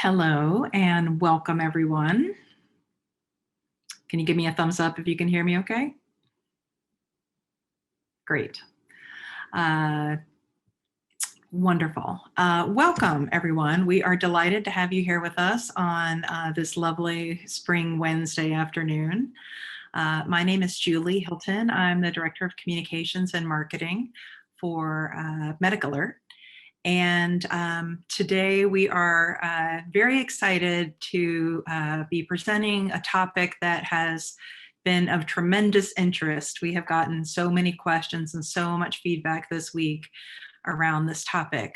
Hello and welcome everyone. Can you give me a thumbs up if you can hear me okay? Great. Wonderful. Welcome everyone. We are delighted to have you here with us on this lovely spring Wednesday afternoon. My name is Julie Hilton. I'm the Director of Communications and Marketing for MedicAlert. And today we are very excited to be presenting a topic that has been of tremendous interest. We have gotten so many questions and so much feedback this week around this topic.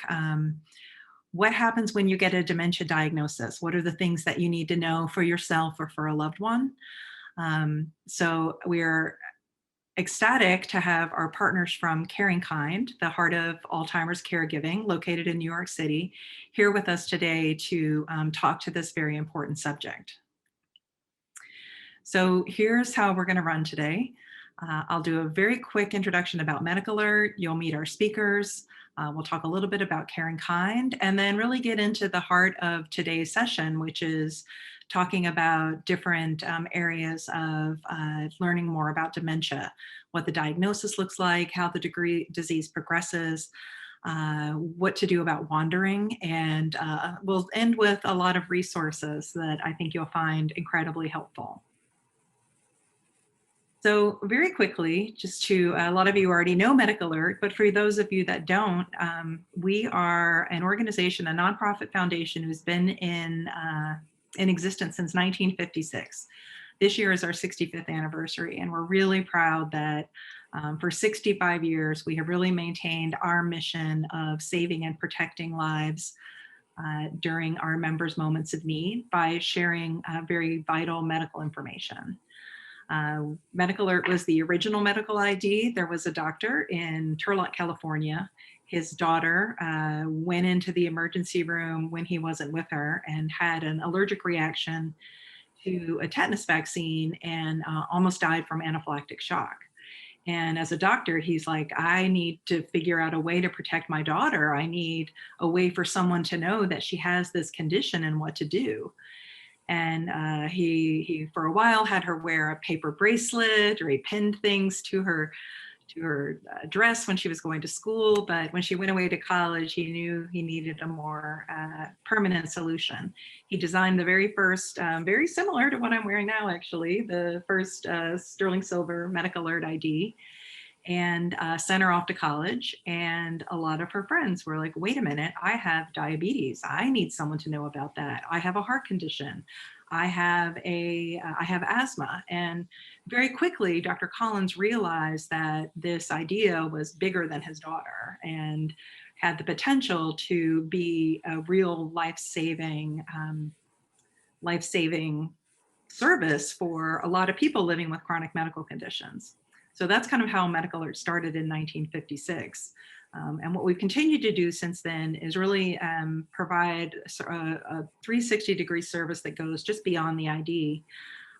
What happens when you get a dementia diagnosis? What are the things that you need to know for yourself or for a loved one? So we're ecstatic to have our partners from CaringKind, the heart of Alzheimer's caregiving, located in New York City, here with us today to talk to this very important subject. So here's how we're going to run today. I'll do a very quick introduction about MedicAlert. You'll meet our speakers. We'll talk a little bit about CaringKind and then really get into the heart of today's session, which is talking about different areas of learning more about dementia, what the diagnosis looks like, how the disease progresses, what to do about wandering, and we'll end with a lot of resources that I think you'll find incredibly helpful. So very quickly, just to, a lot of you already know MedicAlert, but for those of you that don't, we are an organization, a nonprofit foundation who's been in existence since 1956. This year is our 65th anniversary, and we're really proud that for 65 years, we have really maintained our mission of saving and protecting lives during our members' moments of need by sharing very vital medical information. MedicAlert was the original medical ID. There was a doctor in Turlock, California. His daughter went into the emergency room when he wasn't with her and had an allergic reaction to a tetanus vaccine and almost died from anaphylactic shock. And as a doctor, he's like, I need to figure out a way to protect my daughter. I need a way for someone to know that she has this condition and what to do. And he for a while had her wear a paper bracelet, or he pinned things to her dress when she was going to school. But when she went away to college, he knew he needed a more permanent solution. He designed the very first, very similar to what I'm wearing now, actually, the first sterling silver MedicAlert ID, and sent her off to college. And a lot of her friends were like, wait a minute, I have diabetes. I need someone to know about that. I have a heart condition. I have asthma. And very quickly, Dr. Collins realized that this idea was bigger than his daughter and had the potential to be a real life-saving service for a lot of people living with chronic medical conditions. So that's kind of how MedicAlert started in 1956. And what we've continued to do since then is really provide a 360-degree service that goes just beyond the ID.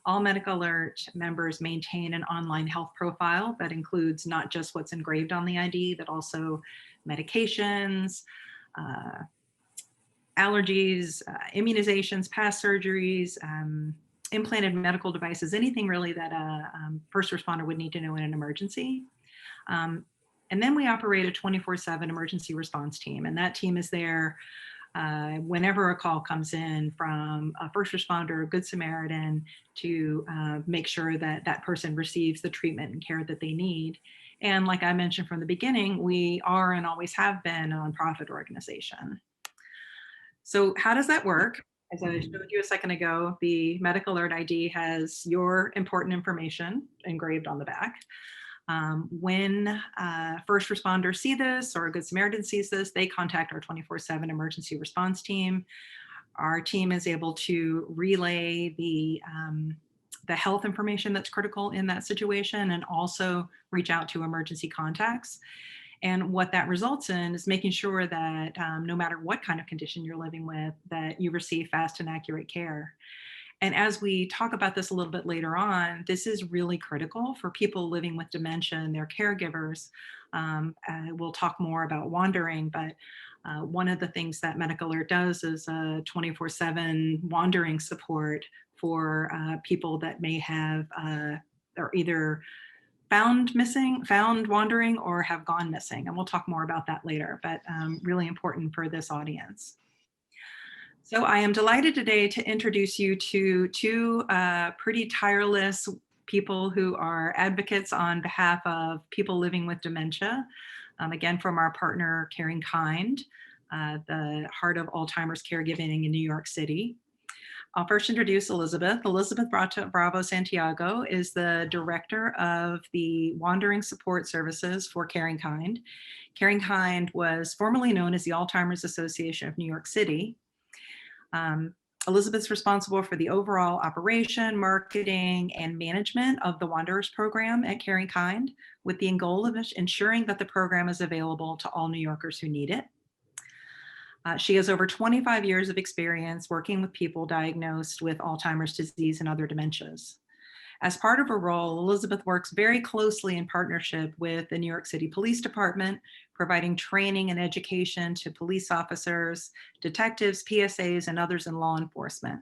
All MedicAlert members maintain an online health profile that includes not just what's engraved on the ID, but also medications, allergies, immunizations, past surgeries, implanted medical devices, anything really that a first responder would need to know in an emergency. And then we operate a 24/7 emergency response team, and that team is there whenever a call comes in from a first responder, a Good Samaritan, to make sure that that person receives the treatment and care that they need. And like I mentioned from the beginning, we are and always have been a nonprofit organization. So how does that work? As I showed you a second ago, the MedicAlert ID has your important information engraved on the back. When first responders see this or a Good Samaritan sees this, they contact our 24/7 emergency response team. Our team is able to relay the health information that's critical in that situation and also reach out to emergency contacts. And what that results in is making sure that no matter what kind of condition you're living with, that you receive fast and accurate care. And as we talk about this a little bit later on, this is really critical for people living with dementia and their caregivers. We'll talk more about wandering, but One of the things that MedicAlert does is 24/7 wandering support for people that may have are either found wandering, or have gone missing. And we'll talk more about that later, but really important for this audience. So I am delighted today to introduce you to two pretty tireless people who are advocates on behalf of people living with dementia. Again, from our partner, CaringKind, the heart of Alzheimer's caregiving in New York City. I'll first introduce Elizabeth. Elizabeth Bravo Santiago is the director of the Wandering Support Services for CaringKind. CaringKind was formerly known as the Alzheimer's Association of New York City. Elizabeth's responsible for the overall operation, marketing, and management of the Wanderers program at CaringKind, with the goal of ensuring that the program is available to all New Yorkers who need it. She has over 25 years of experience working with people diagnosed with Alzheimer's disease and other dementias. As part of her role, Elizabeth works very closely in partnership with the New York City Police Department, providing training and education to police officers, detectives, PSAs, and others in law enforcement.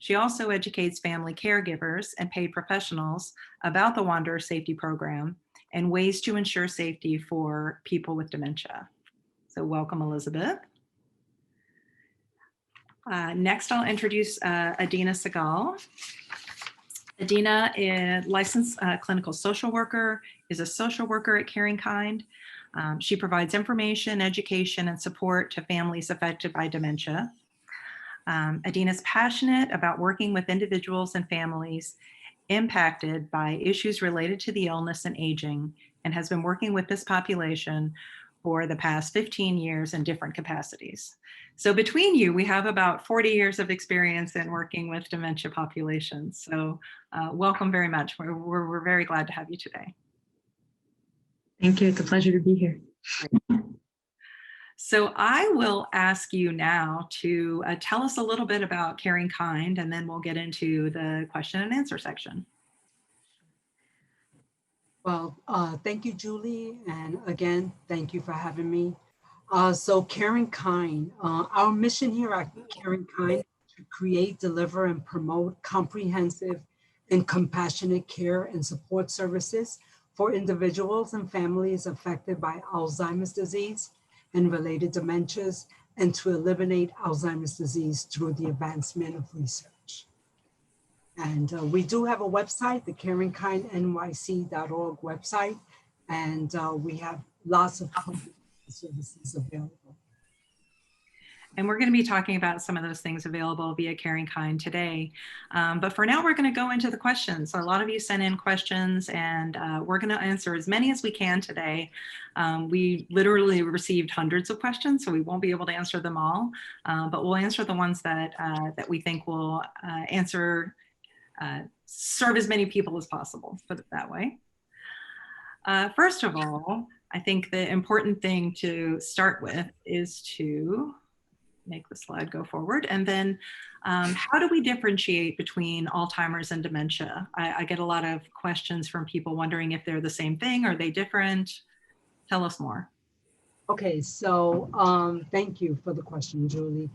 She also educates family caregivers and paid professionals about the Wanderer Safety Program and ways to ensure safety for people with dementia. So welcome, Elizabeth. Next, I'll introduce Adina Segal. Adina is a licensed clinical social worker, is a social worker at CaringKind. She provides information, education, and support to families affected by dementia. Adina is passionate about working with individuals and families impacted by issues related to the illness and aging, and has been working with this population for the past 15 years in different capacities. So between you, we have about 40 years of experience in working with dementia populations. So welcome very much. We're very glad to have you today. Thank you. It's a pleasure to be here. So I will ask you now to tell us a little bit about CaringKind, and then we'll get into the question and answer section. Well, thank you, Julie. And again, thank you for having me. So CaringKind, our mission here at CaringKind is to create, deliver, and promote comprehensive and compassionate care and support services for individuals and families affected by Alzheimer's disease and related dementias, and to eliminate Alzheimer's disease through the advancement of research. And we do have a website, the CaringKindNYC.org website, and we have lots of services available. And we're going to be talking about some of those things available via CaringKind today. But for now, we're going to go into the questions. So a lot of you sent in questions, and we're going to answer as many as we can today. We literally received hundreds of questions, so we won't be able to answer them all. But we'll answer the ones that we think will serve as many people as possible, put it that way. First of all, I think the important thing to start with is to make the slide go forward. And then how do we differentiate between Alzheimer's and dementia? I get a lot of questions from people wondering if they're the same thing. Are they different? Tell us more. Okay, so thank you for the question, Julie.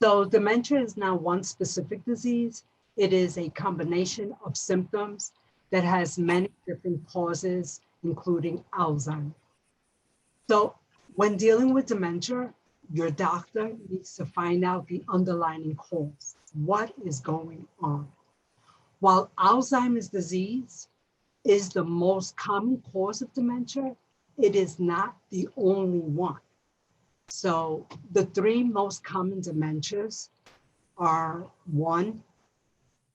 So dementia is not one specific disease. It is a combination of symptoms that has many different causes, including Alzheimer's. So when dealing with dementia, your doctor needs to find out the underlying cause. What is going on? While Alzheimer's disease is the most common cause of dementia, it is not the only one. So the three most common dementias are: one,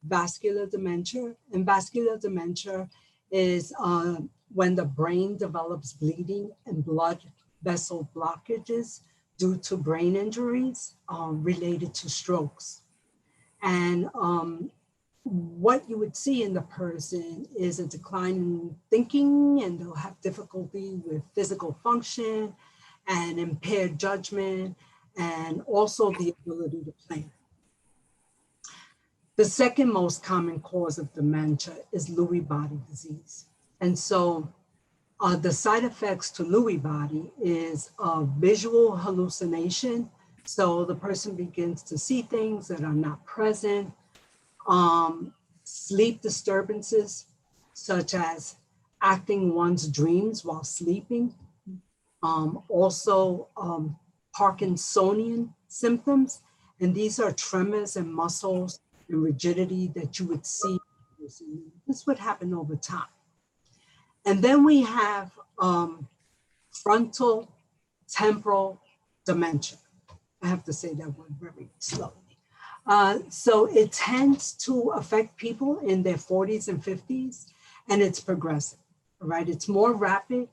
vascular dementia. And vascular dementia is when the brain develops bleeding and blood vessel blockages due to brain injuries related to strokes. And what you would see in the person is a decline in thinking, and they'll have difficulty with physical function and impaired judgment, and also the ability to plan. The second most common cause of dementia is Lewy body disease. And so The side effects to Lewy body is a visual hallucination. So the person begins to see things that are not present. Sleep disturbances, such as acting one's dreams while sleeping. Also Parkinsonian symptoms. And these are tremors in muscles and rigidity that you would see. This would happen over time. And then we have frontal temporal dementia. I have to say that word very slowly. So it tends to affect people in their 40s and 50s, and it's progressive, right? It's more rapid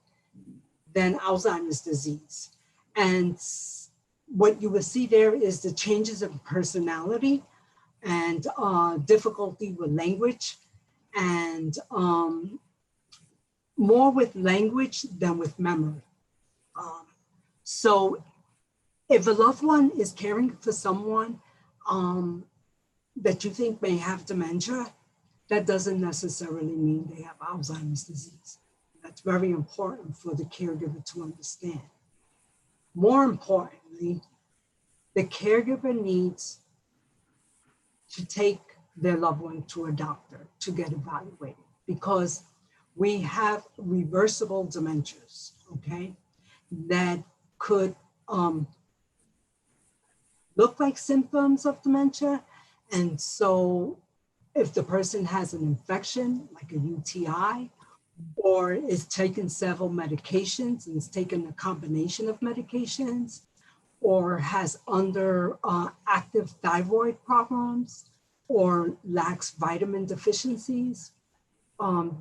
than Alzheimer's disease. And what you will see there is the changes of personality and difficulty with language, and more with language than with memory. So if a loved one is caring for someone that you think may have dementia, that doesn't necessarily mean they have Alzheimer's disease. That's very important for the caregiver to understand. More importantly, the caregiver needs to take their loved one to a doctor to get evaluated, because we have reversible dementias, okay, that could look like symptoms of dementia. And so if the person has an infection, like a UTI, or is taking several medications and is taking a combination of medications, or has active thyroid problems, or lacks vitamin deficiencies,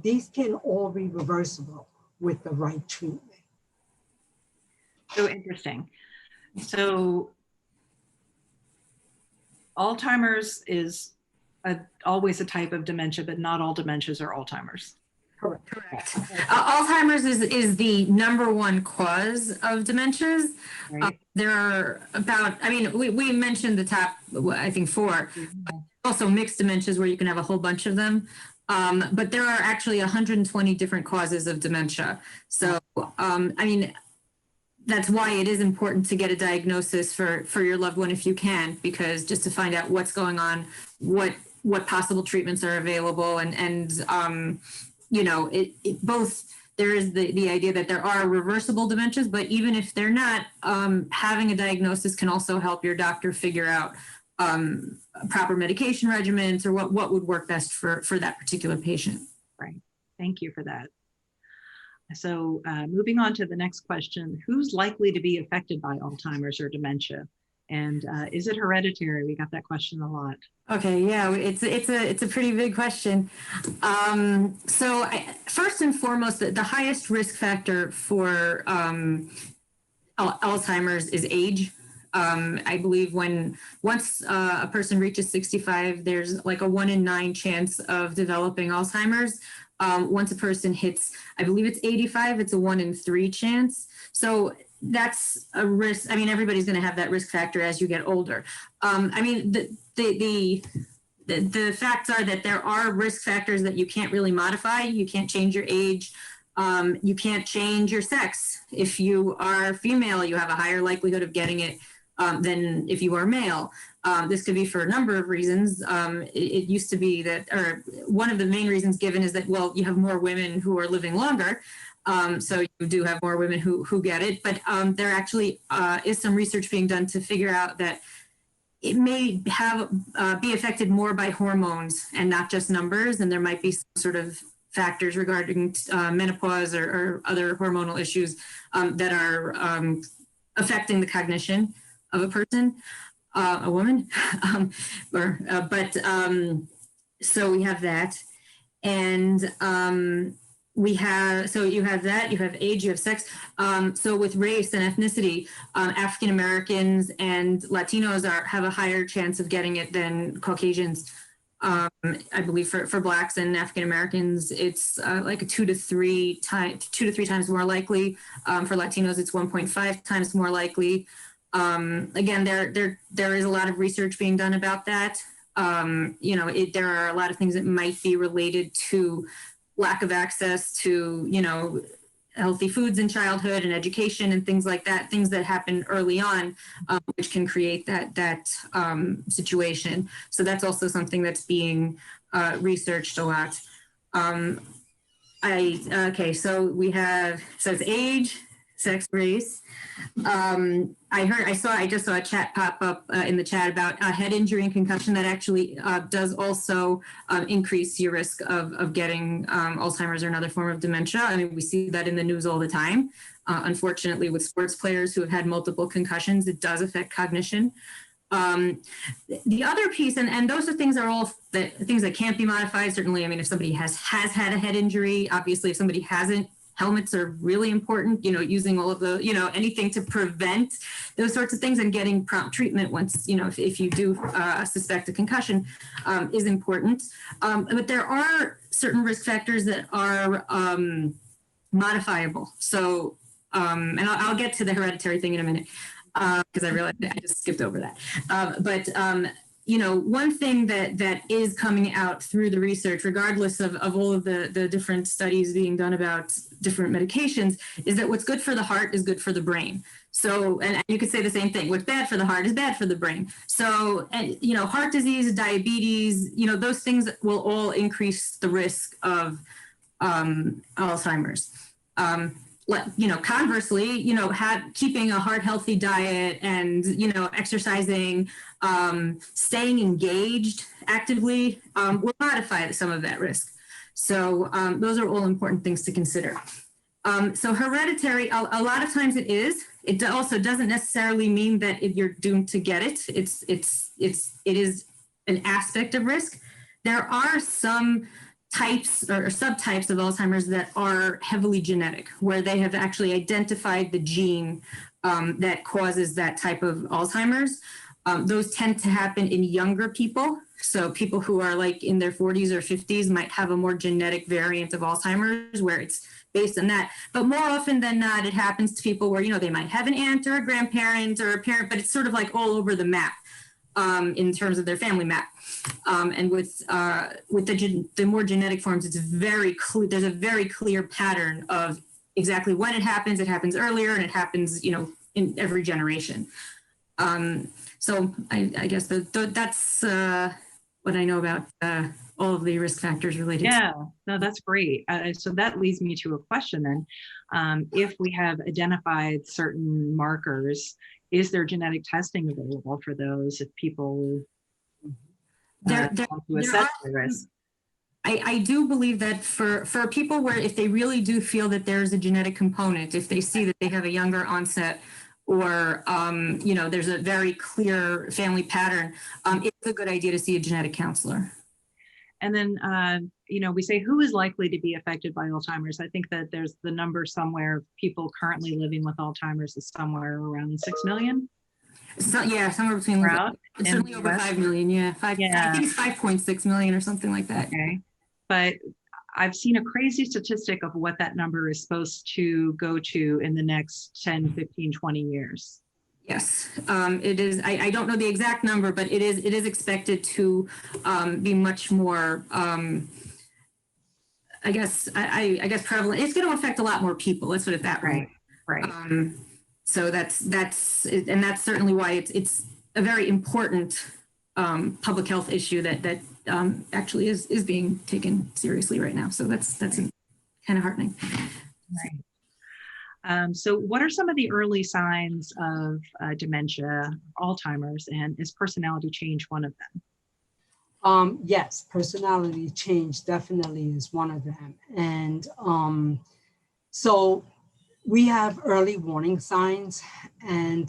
these can all be reversible with the right treatment. So interesting. So Alzheimer's is always a type of dementia, but not all dementias are Alzheimer's. Correct. Alzheimer's is the #1 cause of dementias. Right. There are about, I mean, we mentioned the top, I think 4. Also mixed dementias where you can have a whole bunch of them. But there are actually 120 different causes of dementia. So, I mean, that's why it is important to get a diagnosis for your loved one if you can, because just to find out what's going on, what possible treatments are available, and you know, it both, there is the idea that there are reversible dementias, but even if they're not, having a diagnosis can also help your doctor figure out proper medication regimens or what would work best for that particular patient. Right. Thank you for that. So moving on to the next question, who's likely to be affected by Alzheimer's or dementia? And is it hereditary? We got that question a lot. Okay, yeah, it's a pretty big question. So first and foremost, the highest risk factor for Alzheimer's is age. I believe once a person reaches 65, there's like a 1 in 9 chance of developing Alzheimer's. Once a person hits, I believe it's 85, it's a 1 in 3 chance. So that's a risk. I mean, everybody's going to have that risk factor as you get older. I mean, the facts are that there are risk factors that you can't really modify. You can't change your age. You can't change your sex. If you are female, you have a higher likelihood of getting it than if you are male. This could be for a number of reasons. It used to be that, or one of the main reasons given is that, well, you have more women who are living longer. So you do have more women who get it, but there actually is some research being done to figure out that it may be affected more by hormones and not just numbers. And there might be some sort of factors regarding menopause or other hormonal issues that are affecting the cognition of a person, a woman. So we have that. And so you have that, you have age, you have sex. So with race and ethnicity, African Americans and Latinos have a higher chance of getting it than Caucasians. I believe for Blacks and African Americans, it's like a 2 to 3 times more likely. For Latinos, it's 1.5 times more likely. Again, there is a lot of research being done about that. You know, there are a lot of things that might be related to lack of access to, you know, healthy foods in childhood and education and things like that, things that happen early on, which can create that situation. So that's also something that's being researched a lot. Okay, so we have, so it's age, sex, race. I just saw a chat pop up in the chat about head injury and concussion that actually does also increase your risk of getting Alzheimer's or another form of dementia. I mean, we see that in the news all the time. Unfortunately, with sports players who have had multiple concussions, it does affect cognition. The other piece, and those are things that can't be modified. Certainly, I mean, if somebody has had a head injury, obviously, if somebody hasn't, helmets are really important, using all of the, anything to prevent those sorts of things, and getting prompt treatment once, if you do suspect a concussion is important. But there are certain risk factors that are modifiable. So, and I'll get to the hereditary thing in a minute, because I realized I just skipped over that. One thing that is coming out through the research, regardless of all of the different studies being done about different medications, is that what's good for the heart is good for the brain. So, and you could say the same thing, what's bad for the heart is bad for the brain. So, heart disease, diabetes, those things will all increase the risk of Alzheimer's. Conversely, keeping a heart healthy diet and, exercising, staying engaged actively will modify some of that risk. So those are all important things to consider. So hereditary, a lot of times it is. It also doesn't necessarily mean that you're doomed to get it. It is an aspect of risk. There are some types or subtypes of Alzheimer's that are heavily genetic, where they have actually identified the gene that causes that type of Alzheimer's. Those tend to happen in younger people. So people who are like in their 40s or 50s might have a more genetic variant of Alzheimer's where it's based on that. But more often than not, it happens to people where, they might have an aunt or a grandparent or a parent, but it's sort of like all over the map in terms of their family map. And with the more genetic forms, it's very clear. There's a very clear pattern of exactly when it happens. It happens earlier, and it happens, in every generation. So I guess that's what I know about all of the risk factors related. Yeah, no, that's great. So that leads me to a question then. If we have identified certain markers, is there genetic testing available for those if people want to assess the risk? I do believe that for people where if they really do feel that there's a genetic component, if they see that they have a younger onset, or there's a very clear family pattern, it's a good idea to see a genetic counselor. And then, we say who is likely to be affected by Alzheimer's. I think that there's the number somewhere, people currently living with Alzheimer's is somewhere around 6 million. So yeah, somewhere between certainly over 5 million. Yeah, I think it's 5.6 million or something like that. Okay, but I've seen a crazy statistic of what that number is supposed to go to in the next 10, 15, 20 years. Yes, it is. I don't know the exact number, but it is expected to be much more. I guess prevalent. It's going to affect a lot more people. Let's put it that way. Right. So that's certainly why it's a very important public health issue that actually is being taken seriously right now. So that's kind of heartening. Right. So what are some of the early signs of dementia, Alzheimer's, and is personality change one of them? Yes, personality change definitely is one of them. And so we have early warning signs, and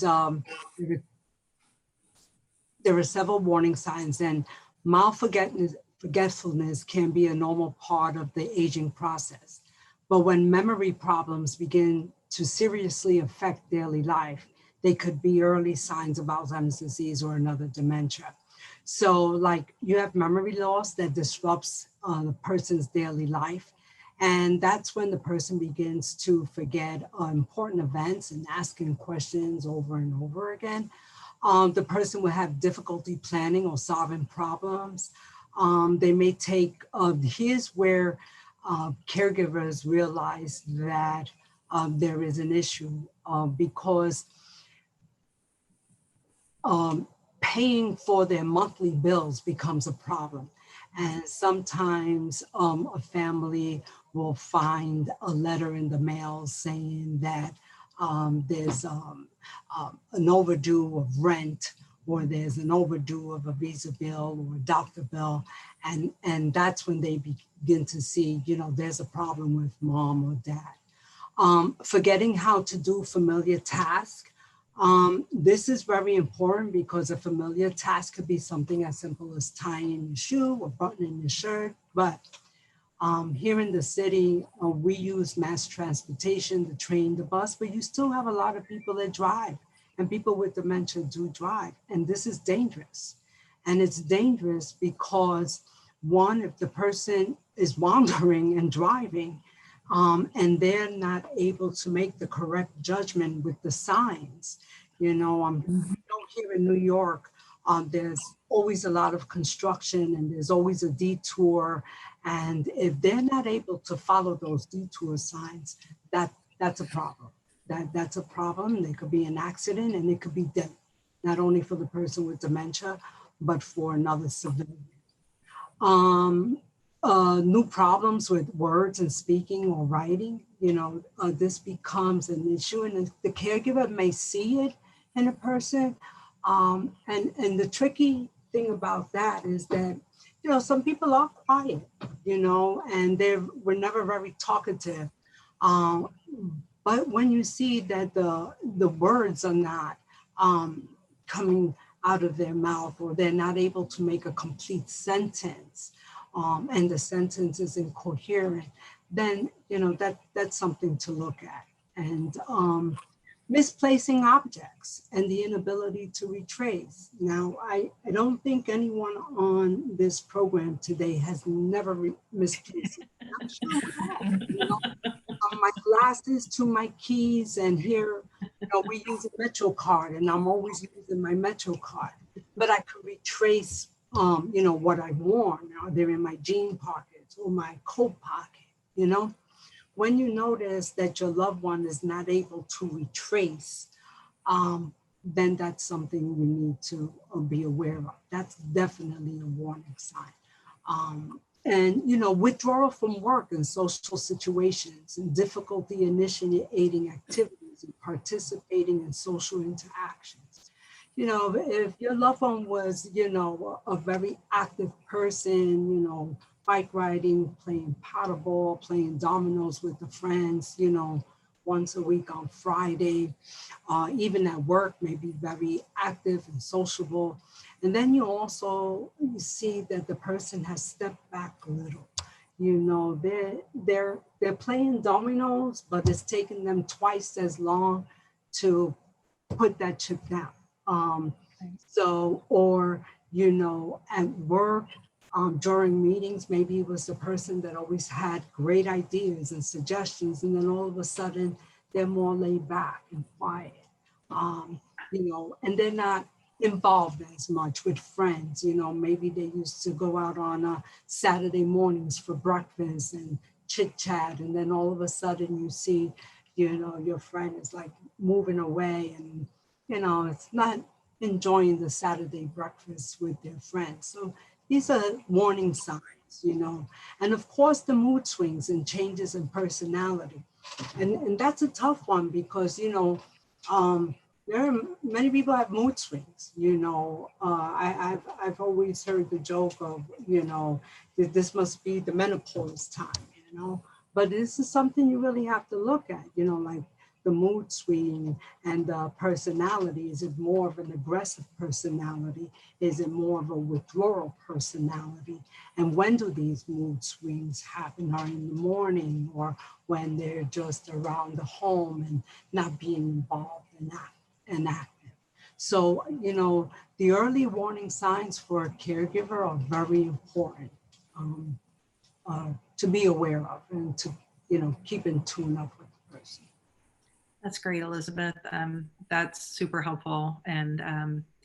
there are several warning signs, and mild forgetfulness can be a normal part of the aging process. But when memory problems begin to seriously affect daily life, they could be early signs of Alzheimer's disease or another dementia. So like you have memory loss that disrupts the person's daily life. And that's when the person begins to forget important events and asking questions over and over again. The person will have difficulty planning or solving problems. They may take, here's where caregivers realize that there is an issue because paying for their monthly bills becomes a problem. And sometimes a family will find a letter in the mail saying that there's an overdue of rent, or there's an overdue of a visa bill or a doctor bill. And that's when they begin to see, there's a problem with mom or dad. Forgetting how to do familiar tasks. This is very important because a familiar task could be something as simple as tying your shoe or buttoning your shirt. But here in the city, we use mass transportation, the train, the bus, but you still have a lot of people that drive, and people with dementia do drive. And this is dangerous. And it's dangerous because, one, if the person is wandering and driving, and they're not able to make the correct judgment with the signs. Here in New York, there's always a lot of construction and there's always a detour. And if they're not able to follow those detour signs, that's a problem. That's a problem. There could be an accident and it could be death, not only for the person with dementia, but for another civilian. New problems with words and speaking or writing, this becomes an issue, and the caregiver may see it in a person. And the tricky thing about that is that, some people are quiet, and we're never very talkative. But when you see that the words are not coming out of their mouth, or they're not able to make a complete sentence, and the sentence is incoherent, then that's something to look at. And misplacing objects and the inability to retrace. Now, I don't think anyone on this program today has never misplaced. I'm sure we have, my glasses to my keys, and here, we use a Metro card, and I'm always using my Metro card, but I could retrace what I've worn. They're in my jean pockets or my coat pocket, When you notice that your loved one is not able to retrace, then that's something you need to be aware of. That's definitely a warning sign. And withdrawal from work and social situations, and difficulty initiating activities and participating in social interactions. If your loved one was, a very active person, bike riding, playing paddleball, playing dominoes with the friends, once a week on Friday, even at work, maybe very active and sociable. And then you see that the person has stepped back a little. They're playing dominoes, but it's taking them twice as long to put that chip down. At work, during meetings, maybe it was the person that always had great ideas and suggestions, and then all of a sudden they're more laid back and quiet, and they're not involved as much with friends. Maybe they used to go out on Saturday mornings for breakfast and chit chat, and then all of a sudden you see, your friend is like moving away, and it's not enjoying the Saturday breakfast with their friends. So these are warning signs, and of course the mood swings and changes in personality. And that's a tough one because, there are many people have mood swings, I've always heard the joke of, that this must be the menopause time, but this is something you really have to look at, like the mood swing and the personality. Is it more of an aggressive personality? Is it more of a withdrawal personality? And when do these mood swings happen? Are in the morning, or when they're just around the home and not being involved and active? So, the early warning signs for a caregiver are very important to be aware of and to, keep in tune up with the person. That's great, Elizabeth. That's super helpful. And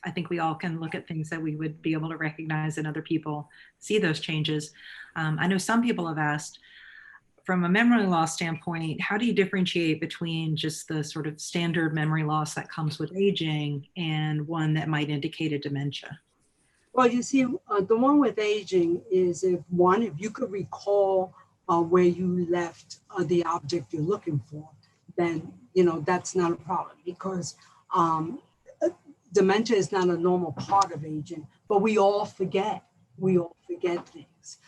I think we all can look at things that we would be able to recognize in other people, see those changes. I know some people have asked, from a memory loss standpoint, how do you differentiate between just the sort of standard memory loss that comes with aging and one that might indicate a dementia? Well, you see, the one with aging is if you could recall where you left the object you're looking for, then, that's not a problem, because dementia is not a normal part of aging, but we all forget. We all forget things.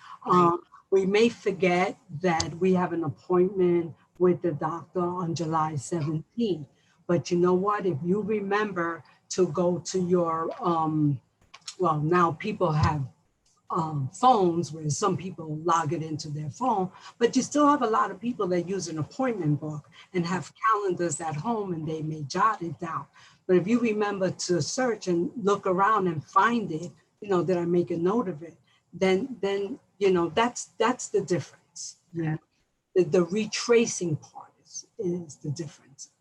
We may forget that we have an appointment with the doctor on July 17th, but you know what? If you remember to go to your, well, now people have phones where some people log it into their phone, but you still have a lot of people that use an appointment book and have calendars at home, and they may jot it down. But if you remember to search and look around and find it, that I make a note of it, then that's the difference. Yeah. The retracing part is the difference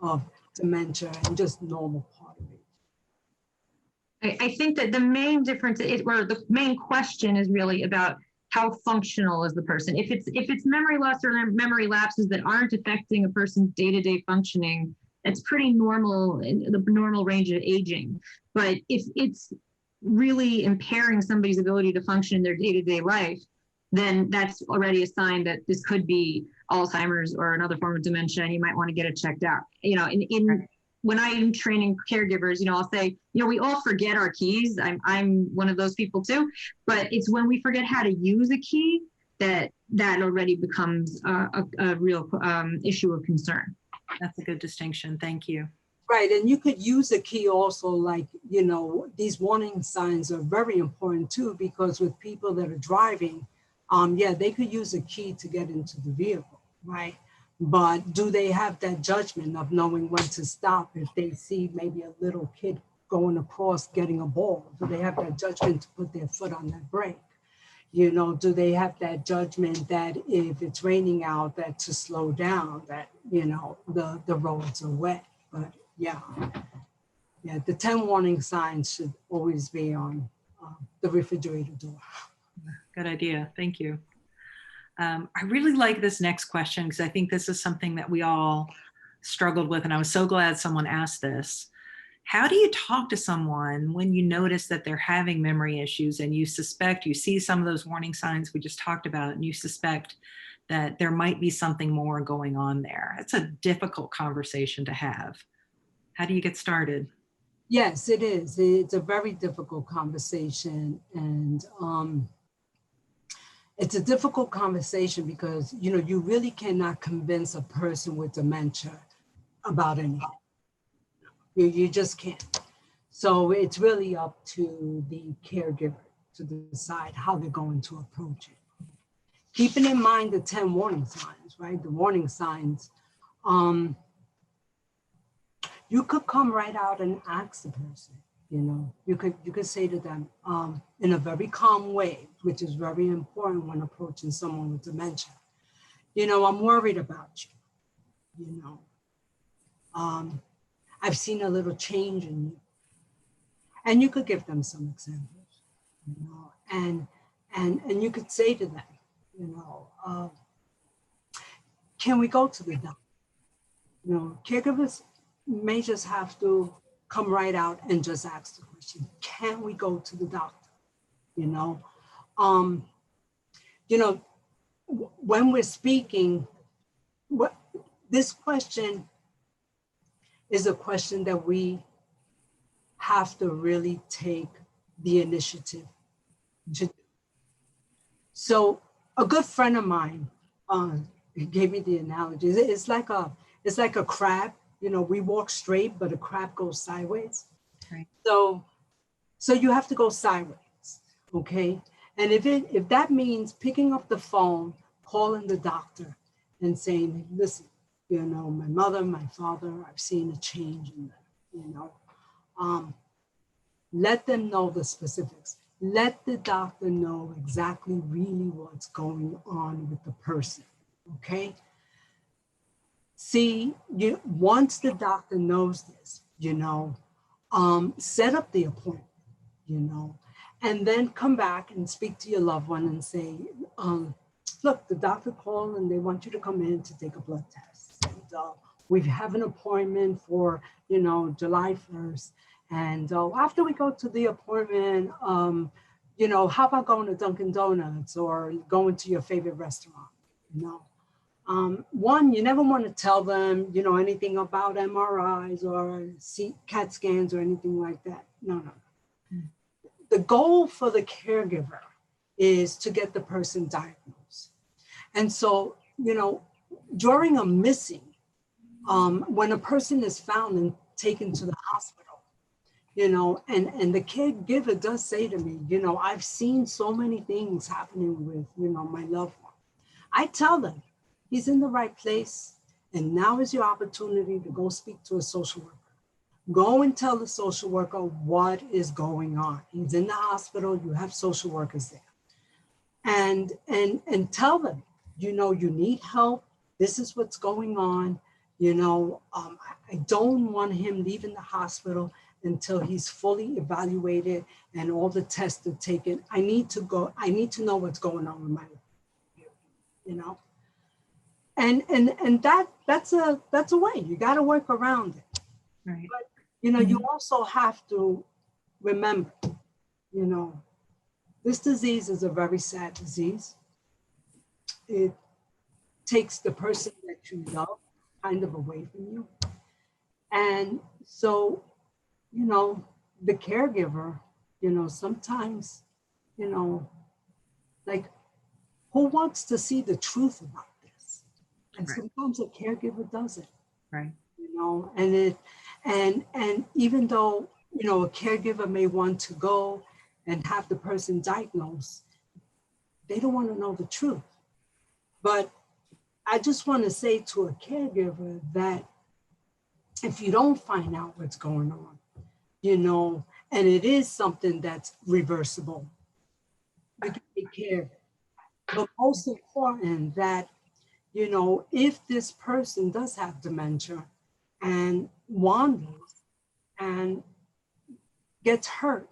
of dementia and just normal part of it. I think that the main difference or the main question is really about how functional is the person. If it's memory loss or memory lapses that aren't affecting a person's day-to-day functioning, it's pretty normal in the normal range of aging. But if it's really impairing somebody's ability to function in their day-to-day life, then that's already a sign that this could be Alzheimer's or another form of dementia, and you might want to get it checked out. When I'm training caregivers, I'll say, we all forget our keys. I'm one of those people too, but it's when we forget how to use a key that already becomes a real issue of concern. That's a good distinction. Thank you. Right, and you could use a key also, like, these warning signs are very important too, because with people that are driving, they could use a key to get into the vehicle, right? But do they have that judgment of knowing when to stop if they see maybe a little kid going across getting a ball? Do they have that judgment to put their foot on that brake? Do they have that judgment that if it's raining out, that to slow down, that, the roads are wet? But yeah, the 10 warning signs should always be on the refrigerator door. Good idea. Thank you. I really like this next question because I think this is something that we all struggled with, and I was so glad someone asked this. How do you talk to someone when you notice that they're having memory issues and you see some of those warning signs we just talked about, and you suspect that there might be something more going on there? It's a difficult conversation to have. How do you get started? Yes, it is. It's a very difficult conversation, and it's a difficult conversation because, you really cannot convince a person with dementia about anything. You just can't. So it's really up to the caregiver to decide how they're going to approach it. Keeping in mind the 10 warning signs, right? The warning signs, you could come right out and ask the person, you could say to them in a very calm way, which is very important when approaching someone with dementia. I'm worried about you. I've seen a little change in you. And you could give them some examples, and you could say to them, can we go to the doctor? Caregivers may just have to come right out and just ask the question, can we go to the doctor? When we're speaking, this question is a question that we have to really take the initiative to do. So a good friend of mine gave me the analogy. It's like a crab. We walk straight, but a crab goes sideways. Right. So you have to go sideways, okay? And if that means picking up the phone, calling the doctor and saying, listen, my mother, my father, I've seen a change in them, let them know the specifics. Let the doctor know exactly really what's going on with the person, okay? See, once the doctor knows this, set up the appointment, and then come back and speak to your loved one and say, look, the doctor called and they want you to come in to take a blood test. And, we have an appointment for, July 1st. And after we go to the appointment, how about going to Dunkin' Donuts or going to your favorite restaurant? One, you never want to tell them, anything about MRIs or CAT scans or anything like that. No. The goal for the caregiver is to get the person diagnosed. And so, during a missing, when a person is found and taken to the hospital, and the caregiver does say to me, I've seen so many things happening with, my loved one. I tell them, he's in the right place. And now is your opportunity to go speak to a social worker. Go and tell the social worker what is going on. He's in the hospital, you have social workers there. And tell them, you need help. This is what's going on. I don't want him leaving the hospital until he's fully evaluated and all the tests are taken. I need to know what's going on with my life, And that's a way. You got to work around it. Right. But you also have to remember, this disease is a very sad disease. It takes the person that you love kind of away from you. And so, the caregiver, sometimes, like, who wants to see the truth about this? And right. Sometimes a caregiver doesn't. Right. And even though, a caregiver may want to go and have the person diagnosed, they don't want to know the truth. But I just want to say to a caregiver that if you don't find out what's going on, and it is something that's reversible, you can take care of it. But most important that, if this person does have dementia and wanders and gets hurt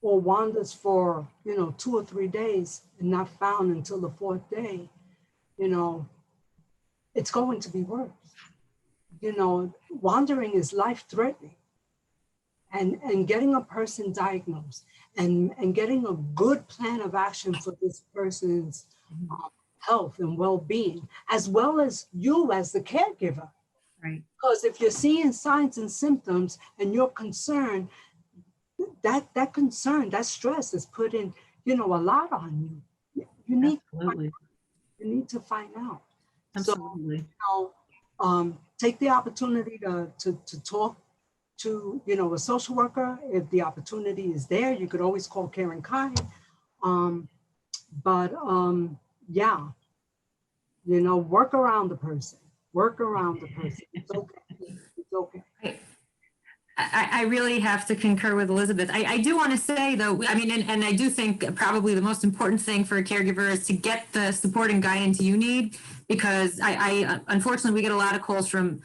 or wanders for, 2 or 3 days and not found until the 4th day, it's going to be worse. Wandering is life-threatening. And getting a person diagnosed and getting a good plan of action for this person's health and well-being, as well as you as the caregiver. Right. Because if you're seeing signs and symptoms and you're concerned, that concern, that stress is putting, a lot on you. You need to find out. Absolutely. So, take the opportunity to talk to, a social worker. If the opportunity is there, you could always call CaringKind. Yeah, work around the person. It's okay. It's okay. I really have to concur with Elizabeth. I do want to say, though, and I do think probably the most important thing for a caregiver is to get the support and guidance you need, because I unfortunately, we get a lot of calls from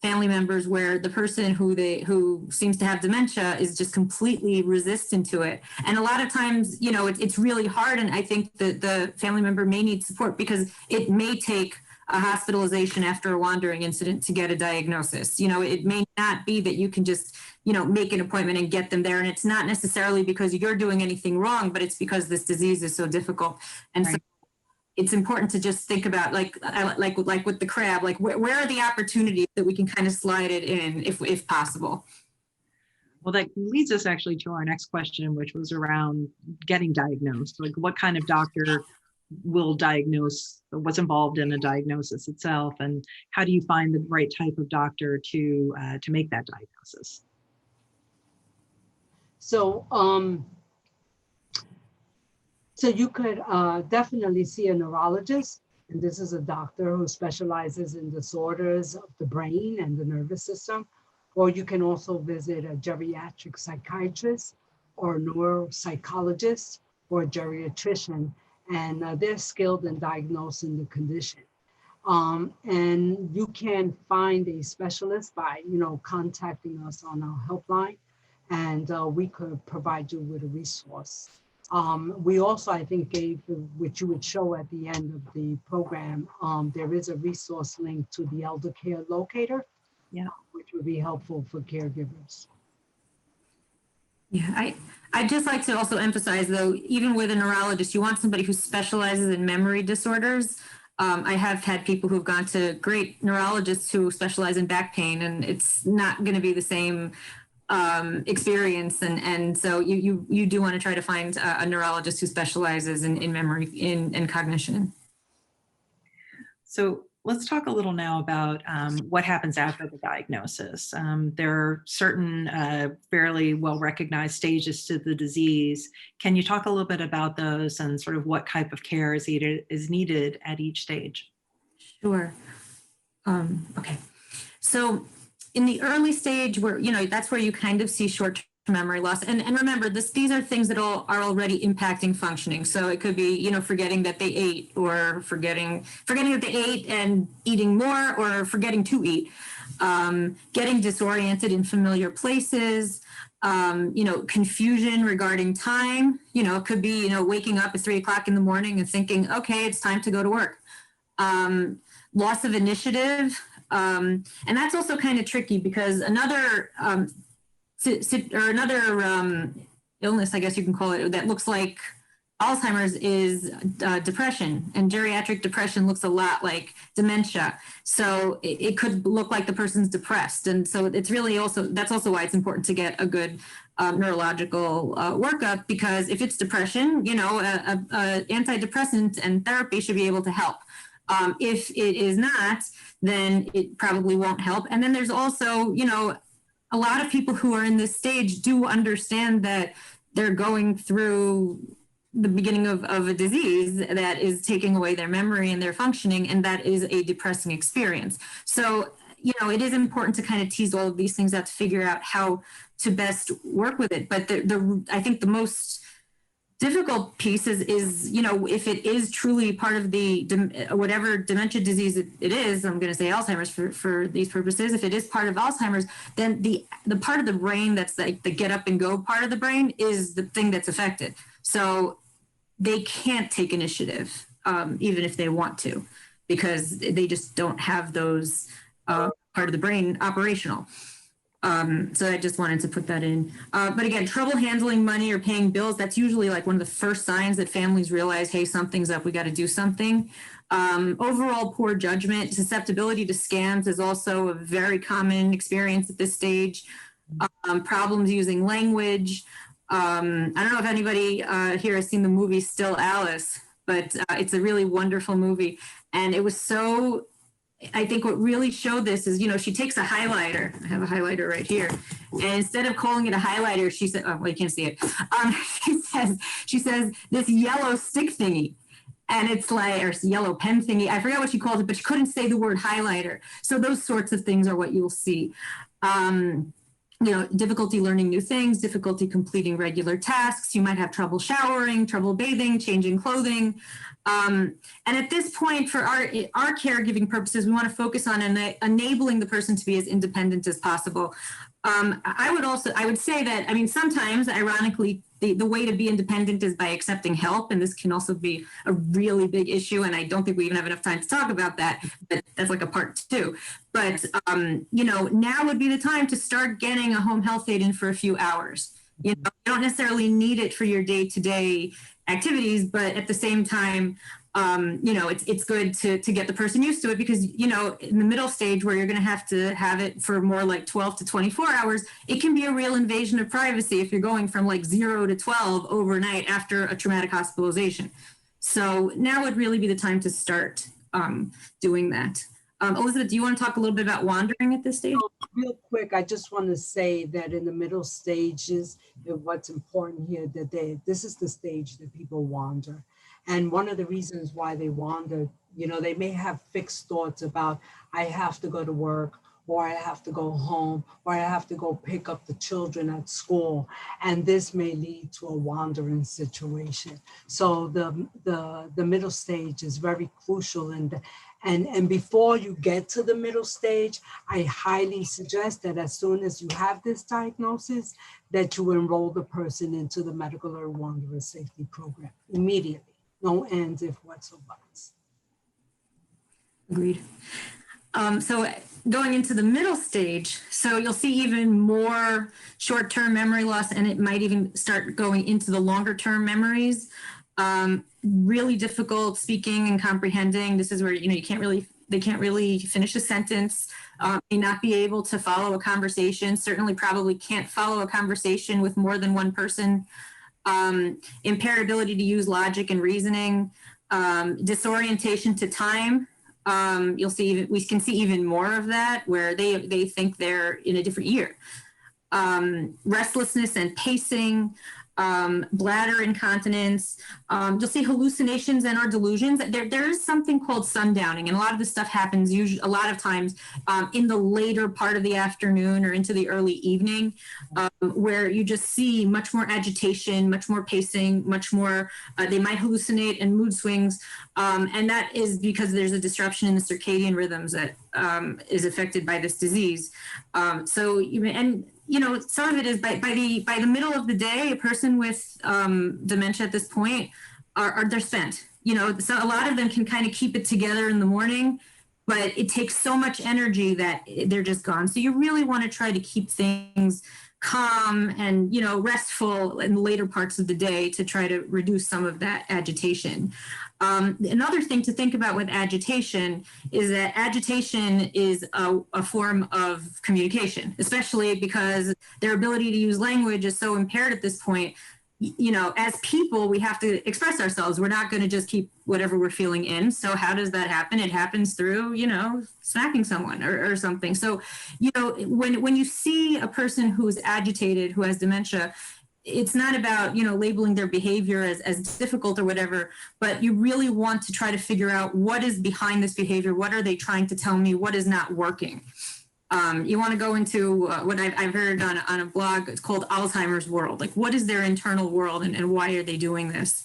family members where the person who seems to have dementia is just completely resistant to it. And a lot of times, it's really hard. And I think that the family member may need support because it may take a hospitalization after a wandering incident to get a diagnosis. It may not be that you can just, make an appointment and get them there. And it's not necessarily because you're doing anything wrong, but it's because this disease is so difficult. And right. So it's important to just think about, like with the crab, like where are the opportunities that we can kind of slide it in if possible? Well, that leads us actually to our next question, which was around getting diagnosed. Like, what kind of doctor will diagnose, what's involved in a diagnosis itself, and how do you find the right type of doctor to make that diagnosis? So, so you could definitely see a neurologist, and this is a doctor who specializes in disorders of the brain and the nervous system, or you can also visit a geriatric psychiatrist or neuropsychologist or a geriatrician, and they're skilled in diagnosing the condition. And you can find a specialist by, contacting us on our helpline, and we could provide you with a resource We also, I think, gave, which you would show at the end of the program, there is a resource link to the elder care locator, Yeah. which would be helpful for caregivers. Yeah, I'd just like to also emphasize, though, even with a neurologist, you want somebody who specializes in memory disorders. I have had people who've gone to great neurologists who specialize in back pain, and it's not going to be the same experience. And so you do want to try to find a neurologist who specializes in memory and cognition. So let's talk a little now about what happens after the diagnosis. There are certain fairly well-recognized stages to the disease. Can you talk a little bit about those and sort of what type of care is needed at each stage? Sure. Okay. So in the early stage where, that's where you kind of see short-term memory loss. And remember, these are things that are already impacting functioning. So it could be, forgetting that they ate, or forgetting that they ate and eating more, or forgetting to eat, getting disoriented in familiar places, confusion regarding time. It could be, waking up at 3 o'clock in the morning and thinking, okay, it's time to go to work. Loss of initiative. And that's also kind of tricky because another illness, I guess you can call it, that looks like Alzheimer's is depression, and geriatric depression looks a lot like dementia. So it could look like the person's depressed. And so it's really that's also why it's important to get a good neurological workup, because if it's depression, antidepressant and therapy should be able to help. If it is not, then it probably won't help. And then there's also, a lot of people who are in this stage do understand that they're going through the beginning of a disease that is taking away their memory and their functioning, and that is a depressing experience. So, it is important to kind of tease all of these things out to figure out how to best work with it. But I think the most difficult piece is if it is truly part of the whatever dementia disease it is, I'm going to say Alzheimer's for these purposes. If it is part of Alzheimer's, then the part of the brain that's like the get up and go part of the brain is the thing that's affected. So they can't take initiative, even if they want to, because they just don't have those part of the brain operational. So I just wanted to put that in. But again, trouble handling money or paying bills, that's usually like one of the first signs that families realize, hey, something's up, we got to do something. Overall poor judgment, susceptibility to scams is also a very common experience at this stage. Problems using language. I don't know if anybody here has seen the movie Still Alice, but it's a really wonderful movie. And it was so, I think what really showed this is, she takes a highlighter. I have a highlighter right here. And instead of calling it a highlighter, she said, oh, well, you can't see it. She says this yellow stick thingy. And it's like, or yellow pen thingy. I forgot what she called it, but she couldn't say the word highlighter. So those sorts of things are what you'll see. Difficulty learning new things, difficulty completing regular tasks. You might have trouble showering, trouble bathing, changing clothing. And at this point, for our caregiving purposes, we want to focus on enabling the person to be as independent as possible. I would say that, sometimes, ironically, the way to be independent is by accepting help. And this can also be a really big issue. And I don't think we even have enough time to talk about that, but that's like a part 2. But, now would be the time to start getting a home health aide in for a few hours. You don't necessarily need it for your day-to-day activities, but at the same time, it's good to get the person used to it, because, in the middle stage where you're going to have it for more like 12 to 24 hours, it can be a real invasion of privacy if you're going from like 0 to 12 overnight after a traumatic hospitalization. So now would really be the time to start doing that. Elizabeth, do you want to talk a little bit about wandering at this stage? Real quick, I just want to say that in the middle stages, what's important here, that this is the stage that people wander. And one of the reasons why they wander, they may have fixed thoughts about, I have to go to work, or I have to go home, or I have to go pick up the children at school. And this may lead to a wandering situation. So the middle stage is very crucial. And before you get to the middle stage, I highly suggest that as soon as you have this diagnosis, that you enroll the person into the MedicAlert Wanderer Safety Program immediately. No ands, if, whats, or buts. Agreed. So going into the middle stage, so you'll see even more short-term memory loss, and it might even start going into the longer-term memories. Really difficult speaking and comprehending. This is where, you know, they can't really finish a sentence, may not be able to follow a conversation, certainly probably can't follow a conversation with more than one person. Impaired ability to use logic and reasoning, disorientation to time. You'll see, we can see even more of that where they think they're in a different year. Restlessness and pacing, bladder incontinence. You'll see hallucinations and or delusions. There is something called sundowning, and a lot of this stuff happens usually a lot of times in the later part of the afternoon or into the early evening, where you just see much more agitation, much more pacing, much more. They might hallucinate and mood swings, and that is because there's a disruption in the circadian rhythms that is affected by this disease. So you know, some of it is by the middle of the day, a person with dementia at this point they're spent. You know, so a lot of them can kind of keep it together in the morning, but it takes so much energy that they're just gone. So you really want to try to keep things calm and, you know, restful in the later parts of the day to try to reduce some of that agitation. Another thing to think about with agitation is that agitation is a form of communication, especially because their ability to use language is so impaired at this point. You know, as people, we have to express ourselves. We're not going to just keep whatever we're feeling in. So how does that happen? It happens through, you know, smacking someone or something. So, you know, when you see a person who's agitated, who has dementia, it's not about, you know, labeling their behavior as difficult or whatever, but you really want to try to figure out what is behind this behavior. What are they trying to tell me? What is not working? You want to go into what I've heard on a blog. It's called Alzheimer's world. Like, what is their internal world and why are they doing this?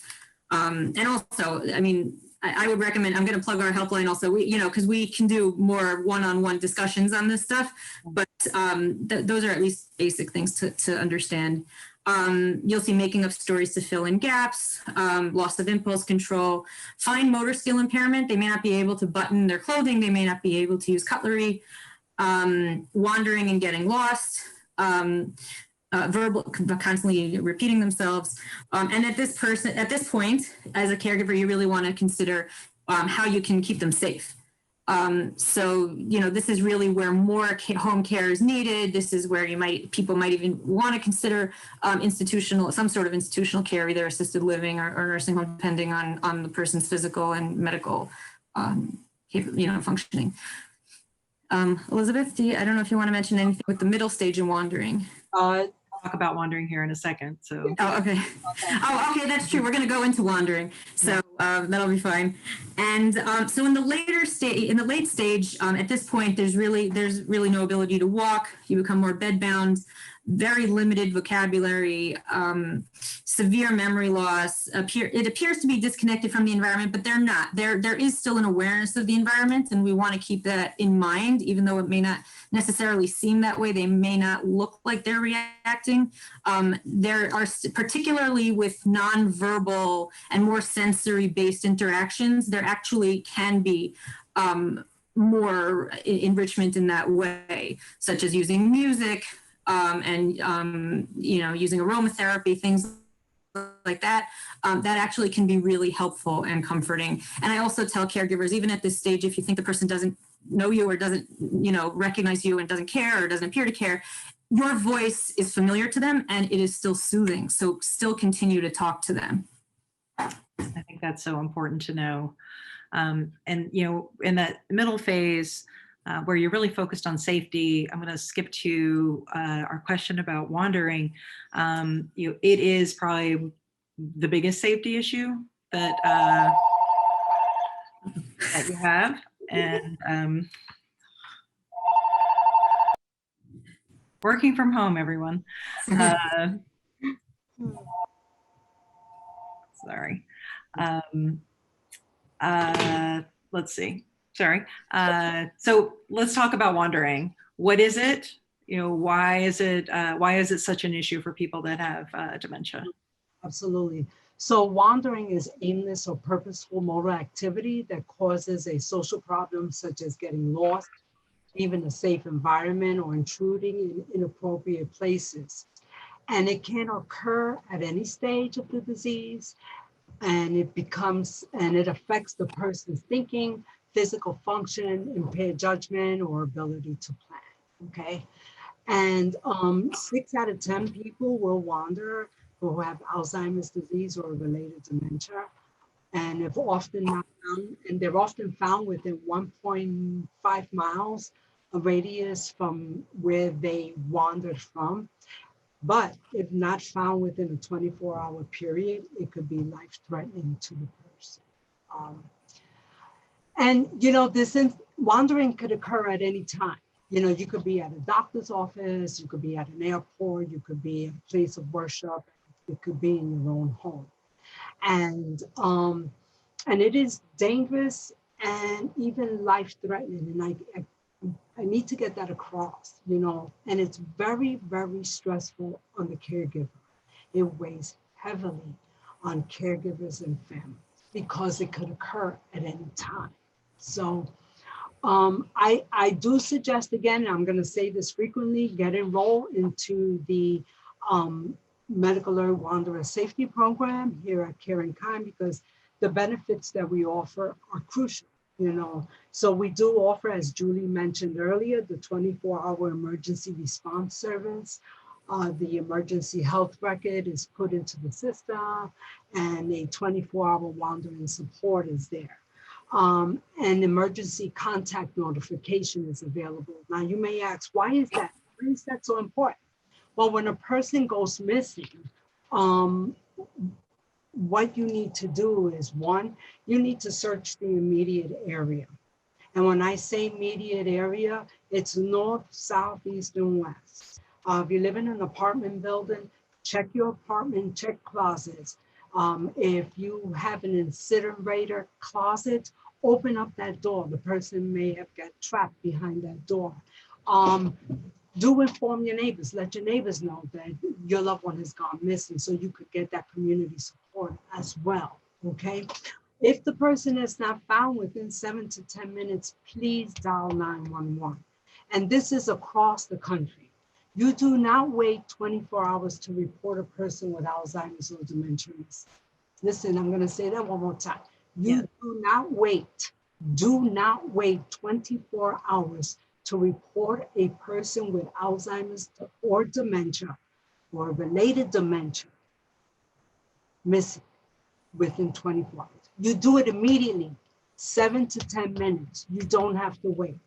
And also, I mean, I would recommend, I'm going to plug our helpline also, you know, because we can do more one-on-one discussions on this stuff, but those are at least basic things to understand. You'll see making up stories to fill in gaps, loss of impulse control, fine motor skill impairment. They may not be able to button their clothing. They may not be able to use cutlery, wandering and getting lost, verbal, constantly repeating themselves. And at this point, as a caregiver, you really want to consider how you can keep them safe. So, you know, this is really where more home care is needed. This is where people might even want to consider some sort of institutional care, either assisted living or nursing home, depending on the person's physical and medical, functioning. Elizabeth, I don't know if you want to mention anything with the middle stage and wandering. Talk about wandering here in a second. So. Oh, okay. Oh, okay. That's true. We're going to go into wandering, so that'll be fine. And so in the late stage, at this point, there's really no ability to walk. You become more bedbound, very limited vocabulary, severe memory loss. It appears to be disconnected from the environment, but they're not. There is still an awareness of the environment, and we want to keep that in mind, even though it may not necessarily seem that way. They may not look like they're reacting. There are, particularly with nonverbal and more sensory-based interactions, there actually can be more enrichment in that way, such as using music, and using aromatherapy, things like that. That actually can be really helpful and comforting. And I also tell caregivers, even at this stage, if you think the person doesn't know you or doesn't, recognize you and doesn't care or doesn't appear to care, your voice is familiar to them and it is still soothing. So still continue to talk to them. I think that's so important to know. And, in that middle phase, where you're really focused on safety, I'm going to skip to our question about wandering. It is probably the biggest safety issue that that you have, and working from home, everyone. Sorry. Let's see. Sorry. So let's talk about wandering. What is it? Why is it such an issue for people that have dementia? Absolutely. So wandering is aimless or purposeful motor activity that causes a social problem such as getting lost, even a safe environment, or intruding in inappropriate places. And it can occur at any stage of the disease, and it affects the person's thinking, physical function, impaired judgment, or ability to plan, okay? And 6 out of 10 people will wander who have Alzheimer's disease or related dementia. And if often not found, and they're often found within 1.5 miles of radius from where they wandered from. But if not found within a 24-hour period, it could be life-threatening to the person. Wandering could occur at any time. You could be at a doctor's office, you could be at an airport, you could be at a place of worship, it could be in your own home. And it is dangerous and even life-threatening. And I need to get that across, and it's very, very stressful on the caregiver. It weighs heavily on caregivers and families because it could occur at any time. So I do suggest, again, I'm going to say this frequently, get enrolled into the MedicAlert Wanderer Safety Program here at CaringKind, because the benefits that we offer are crucial. So we do offer, as Julie mentioned earlier, the 24-hour emergency response service. The emergency health record is put into the system, and a 24-hour wandering support is there. And emergency contact notification is available. Now you may ask, why is that? Why is that so important? Well, when a person goes missing, what you need to do is, one, you need to search the immediate area. And when I say immediate area, it's north, south, east, and west. If you live in an apartment building, check your apartment, check closets. If you have an incinerator closet, open up that door. The person may have got trapped behind that door. Do inform your neighbors. Let your neighbors know that your loved one has gone missing, so you could get that community support as well, okay? If the person is not found within 7 to 10 minutes, please dial 911. And this is across the country. You do not wait 24 hours to report a person with Alzheimer's or dementia. Listen, I'm going to say that one more time. You do not wait 24 hours to report a person with Alzheimer's or dementia or related dementia missing within 24 hours. You do it immediately, 7 to 10 minutes. You don't have to wait,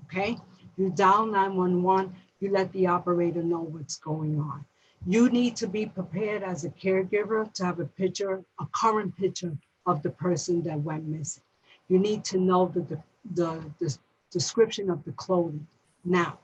okay? You dial 911, you let the operator know what's going on. You need to be prepared as a caregiver to have a current picture of the person that went missing. You need to know the description of the clothing. Now,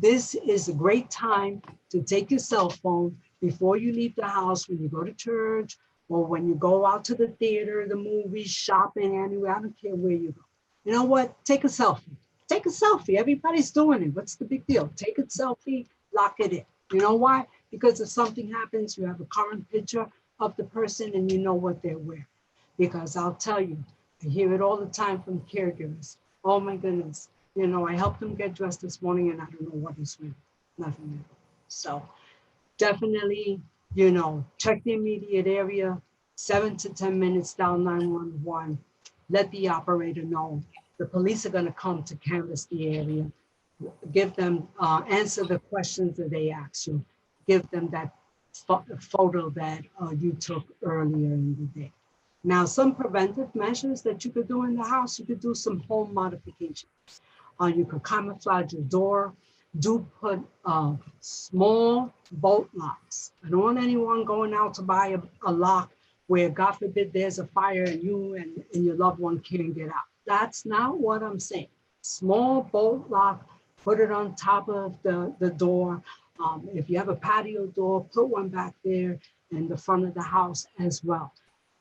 this is a great time to take your cell phone before you leave the house, when you go to church, or when you go out to the theater, the movies, shopping, anywhere. I don't care where you go. You know what? Take a selfie. Take a selfie. Everybody's doing it. What's the big deal? Take a selfie, lock it in. You know why? Because if something happens, you have a current picture of the person and you know what they're wearing. Because I'll tell you, I hear it all the time from caregivers. Oh my goodness. I helped them get dressed this morning and I don't know what he's wearing. Nothing. So definitely, check the immediate area, 7 to 10 minutes, dial 911, let the operator know. The police are going to come to canvass the area, give them, answer the questions that they ask you, give them that photo that you took earlier in the day. Now, some preventive measures that you could do in the house, you could do some home modifications. You could camouflage your door. Do put small bolt locks. I don't want anyone going out to buy a lock where, God forbid, there's a fire and you and your loved one can't get out. That's not what I'm saying. Small bolt lock, put it on top of the door. If you have a patio door, put one back there in the front of the house as well.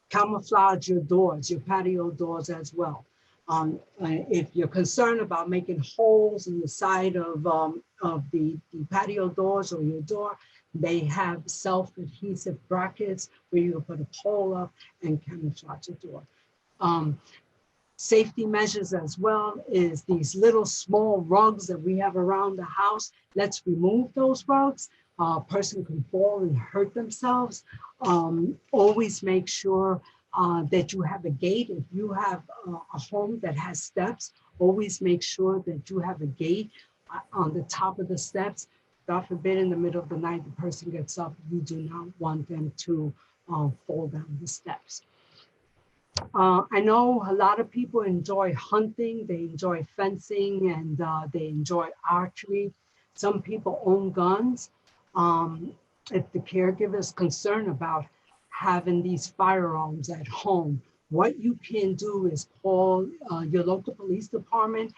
Camouflage your doors, your patio doors as well. If you're concerned about making holes in the side of the patio doors or your door, they have self-adhesive brackets where you put a pole up and camouflage the door. Safety measures as well is these little small rugs that we have around the house. Let's remove those rugs. A person can fall and hurt themselves. Always make sure that you have a gate. If you have a home that has steps, always make sure that you have a gate on the top of the steps. God forbid, in the middle of the night, the person gets up. You do not want them to fall down the steps. I know a lot of people enjoy hunting, they enjoy fencing, and they enjoy archery. Some people own guns. If the caregiver is concerned about having these firearms at home, what you can do is call your local police department,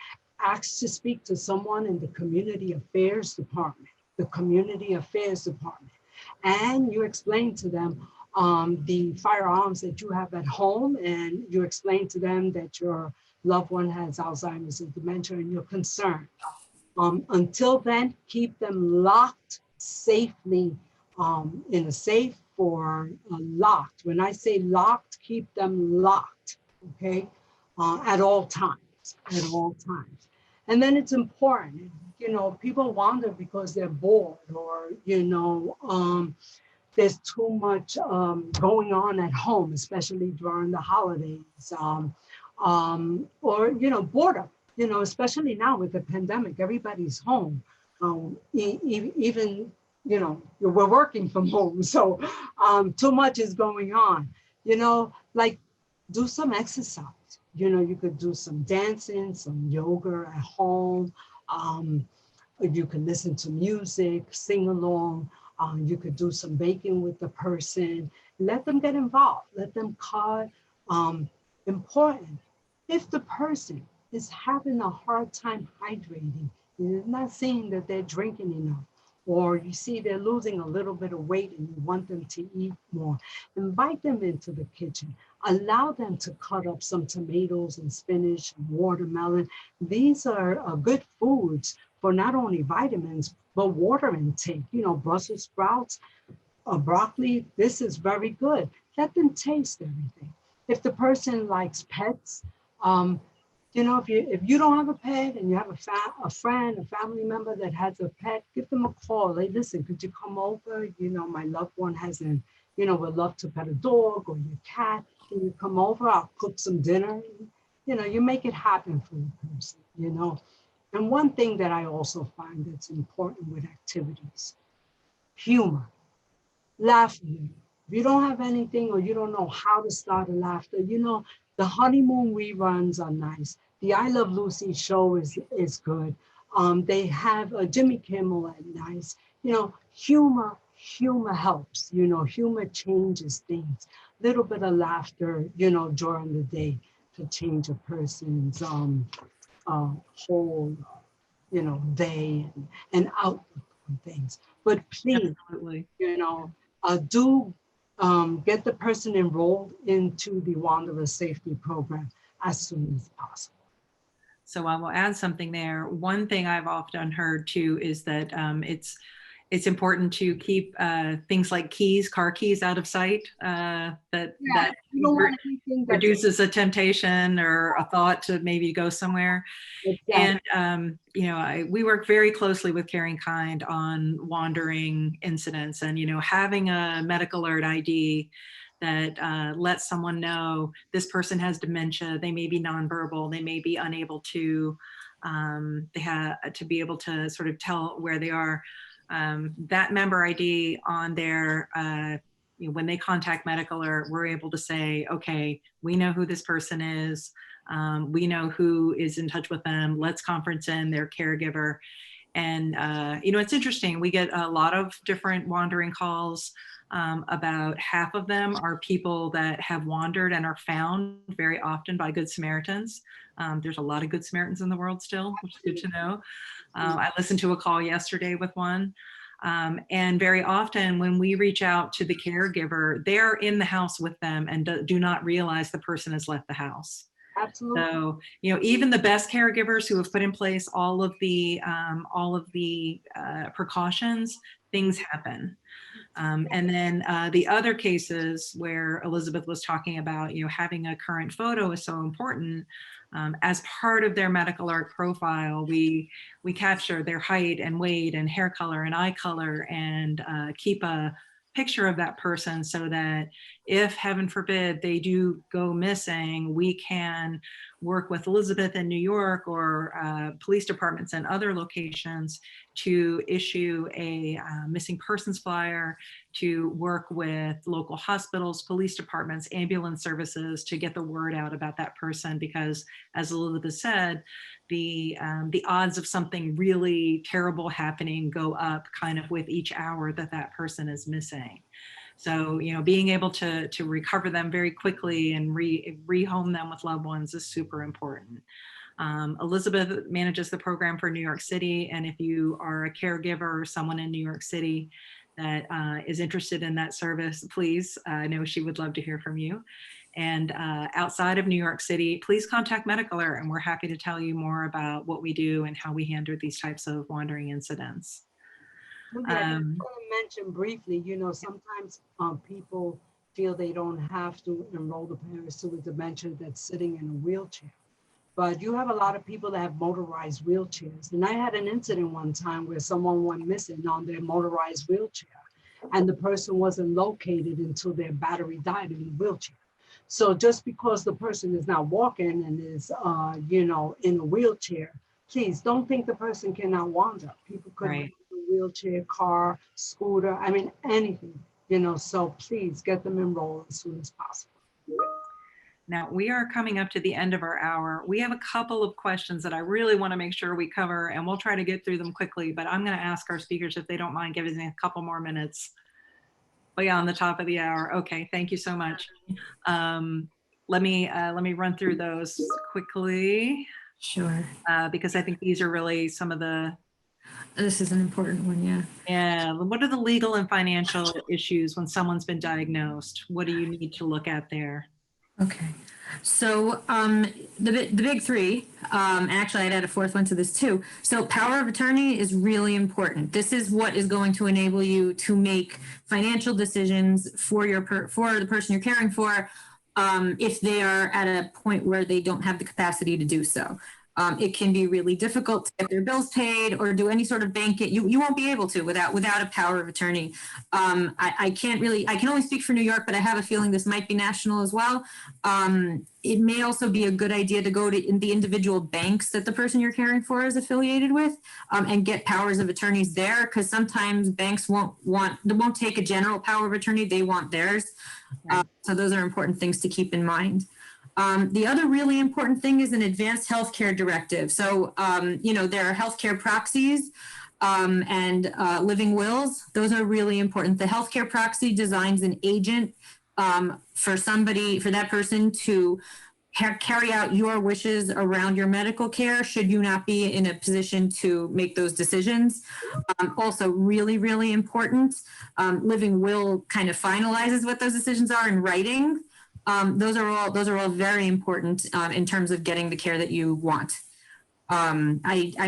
ask to speak to someone in the community affairs department, and you explain to them the firearms that you have at home, and you explain to them that your loved one has Alzheimer's and dementia and you're concerned. Until then, keep them locked safely in a safe or locked. When I say locked, keep them locked, okay, at all times. And then it's important, you know, people wander because they're bored or, you know, there's too much going on at home, especially during the holidays, or, you know, boredom, you know, especially now with the pandemic, everybody's home. Even, you know, we're working from home, so too much is going on, you know, like do some exercise. You know, you could do some dancing, some yoga at home. You can listen to music, sing along. You could do some baking with the person. Let them get involved. Let them cut. Important. If the person is having a hard time hydrating, you're not seeing that they're drinking enough, or you see they're losing a little bit of weight and you want them to eat more, invite them into the kitchen. Allow them to cut up some tomatoes and spinach and watermelon. These are good foods for not only vitamins, but water intake. You know, Brussels sprouts, broccoli, this is very good. Let them taste everything. If the person likes pets, you know, if you don't have a pet and you have a friend, a family member that has a pet, give them a call. Hey, listen, could you come over? You know, my loved one hasn't, you know, would love to pet a dog or your cat. Can you come over? I'll cook some dinner. You know, you make it happen for the person, you know. And one thing that I also find that's important with activities, humor, laughing. If you don't have anything or you don't know how to start a laughter, you know, the honeymoon reruns are nice. The I Love Lucy show is good. They have Jimmy Kimmel at night. You know, humor helps. You know, humor changes things. Little bit of laughter, you know, during the day to change a person's whole, you know, day and outlook on things. But please, Absolutely. you know, do get the person enrolled into the Wanderer Safety Program as soon as possible. So I will add something there. One thing I've often heard too is that it's important to keep things like keys, car keys, out of sight. That You don't want anything that's reduces a temptation or a thought to maybe go somewhere. exactly. And you know, we work very closely with CaringKind on wandering incidents, and you know, having a MedicAlert ID that lets someone know this person has dementia, they may be nonverbal, they may be unable to, they have to be able to sort of tell where they are. That member ID on there, you know, when they contact MedicAlert, we're able to say, okay, we know who this person is. We know who is in touch with them. Let's conference in their caregiver. And, you know, it's interesting. We get a lot of different wandering calls. About half of them are people that have wandered and are found very often by Good Samaritans. There's a lot of Good Samaritans in the world still, which is good to know. I listened to a call yesterday with one. And very often when we reach out to the caregiver, they're in the house with them and do not realize the person has left the house. Absolutely. So, even the best caregivers who have put in place all of the precautions, things happen. And then the other cases where Elizabeth was talking about, having a current photo is so important. As part of their MedicAlert profile, we capture their height and weight and hair color and eye color, and keep a picture of that person so that if, heaven forbid, they do go missing, we can work with Elizabeth in New York or police departments and other locations to issue a missing persons flyer, to work with local hospitals, police departments, ambulance services to get the word out about that person. Because as Elizabeth said, the odds of something really terrible happening go up kind of with each hour that that person is missing. So, being able to recover them very quickly and rehome them with loved ones is super important. Elizabeth manages the program for New York City, and if you are a caregiver or someone in New York City that is interested in that service, please, I know she would love to hear from you. And outside of New York City, please contact MedicAlert, and we're happy to tell you more about what we do and how we handle these types of wandering incidents. Well, yeah, I just want to mention briefly, sometimes people feel they don't have to enroll the parents with dementia that's sitting in a wheelchair. But you have a lot of people that have motorized wheelchairs. And I had an incident one time where someone went missing on their motorized wheelchair, and the person wasn't located until their battery died in the wheelchair. So just because the person is not walking and is, in a wheelchair, please don't think the person cannot wander. People could have a wheelchair, car, scooter, anything, so please get them enrolled as soon as possible. Now, we are coming up to the end of our hour. We have a couple of questions that I really want to make sure we cover, and we'll try to get through them quickly, but I'm going to ask our speakers if they don't mind giving me a couple more minutes. But yeah, on the top of the hour. Okay, thank you so much. Let me run through those quickly. Sure. Because I think these are really some of the... This is an important one, yeah. Yeah, what are the legal and financial issues when someone's been diagnosed? What do you need to look at there? Okay, so the big three, actually I'd add a fourth one to this too. So power of attorney is really important. This is what is going to enable you to make financial decisions for for the person you're caring for, if they are at a point where they don't have the capacity to do so. It can be really difficult to get their bills paid or do any sort of banking. You won't be able to without a power of attorney. I can only speak for New York, but I have a feeling this might be national as well. It may also be a good idea to go to the individual banks that the person you're caring for is affiliated with, and get powers of attorneys there, because sometimes banks won't take a general power of attorney, they want theirs. So those are important things to keep in mind. The other really important thing is an advanced healthcare directive. So, there are healthcare proxies and living wills. Those are really important. The healthcare proxy designs an agent for that person to carry out your wishes around your medical care should you not be in a position to make those decisions. Also really, really important. Living will kind of finalizes what those decisions are in writing. Those are all very important in terms of getting the care that you want. I'm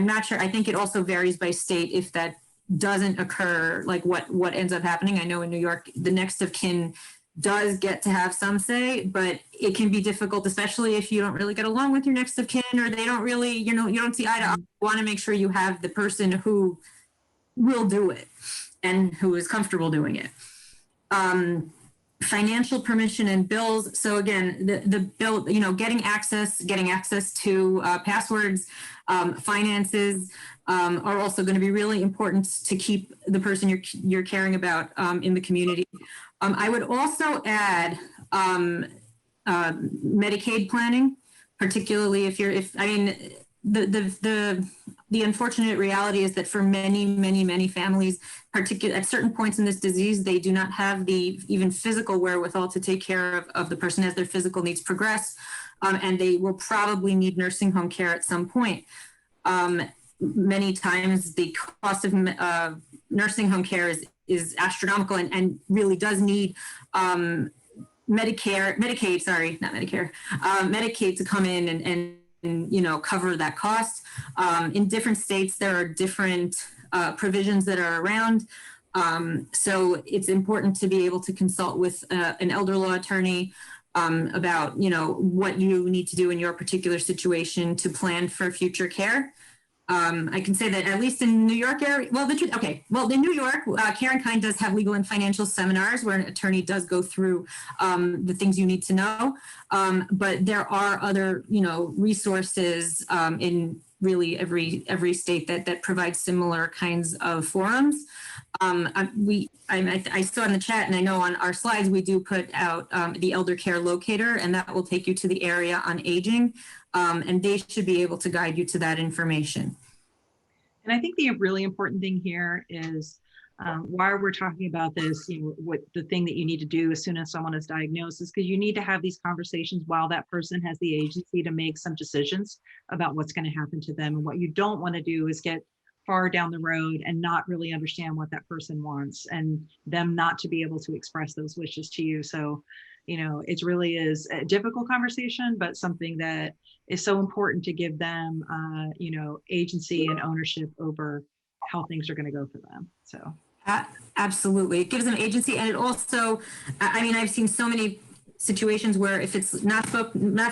not sure. I think it also varies by state if that doesn't occur, like what ends up happening. I know in New York, the next of kin does get to have some say, but it can be difficult, especially if you don't really get along with your next of kin, or they don't really, you don't see eye to eye. You want to make sure you have the person who will do it and who is comfortable doing it. Financial permission and bills. So again, the bill, getting access to passwords, finances are also going to be really important to keep the person you're caring about in the community. I would also add Medicaid planning, particularly the unfortunate reality is that for many families, particularly at certain points in this disease, they do not have the even physical wherewithal to take care of the person as their physical needs progress, and they will probably need nursing home care at some point. Many times the cost of nursing home care is astronomical and really does need Medicaid to come in and you know, cover that cost. In different states, there are different provisions that are around. So it's important to be able to consult with an elder law attorney about, you know, what you need to do in your particular situation to plan for future care. I can say that at least in New York area, well, in New York, CaringKind does have legal and financial seminars where an attorney does go through the things you need to know. But there are other, you know, resources in really every state that provide similar kinds of forums. I saw in the chat, and I know on our slides, we do put out the Elder Care Locator, and that will take you to the area on aging. And they should be able to guide you to that information. And I think the really important thing here is while we're talking about this, you know, what the thing that you need to do as soon as someone is diagnosed is because you need to have these conversations while that person has the agency to make some decisions about what's going to happen to them. And what you don't want to do is get far down the road and not really understand what that person wants and them not to be able to express those wishes to you. So, you know, it really is a difficult conversation, but something that is so important to give them, you know, agency and ownership over how things are going to go for them. So. Absolutely. It gives them agency. And it also, I mean, I've seen so many situations where if it's not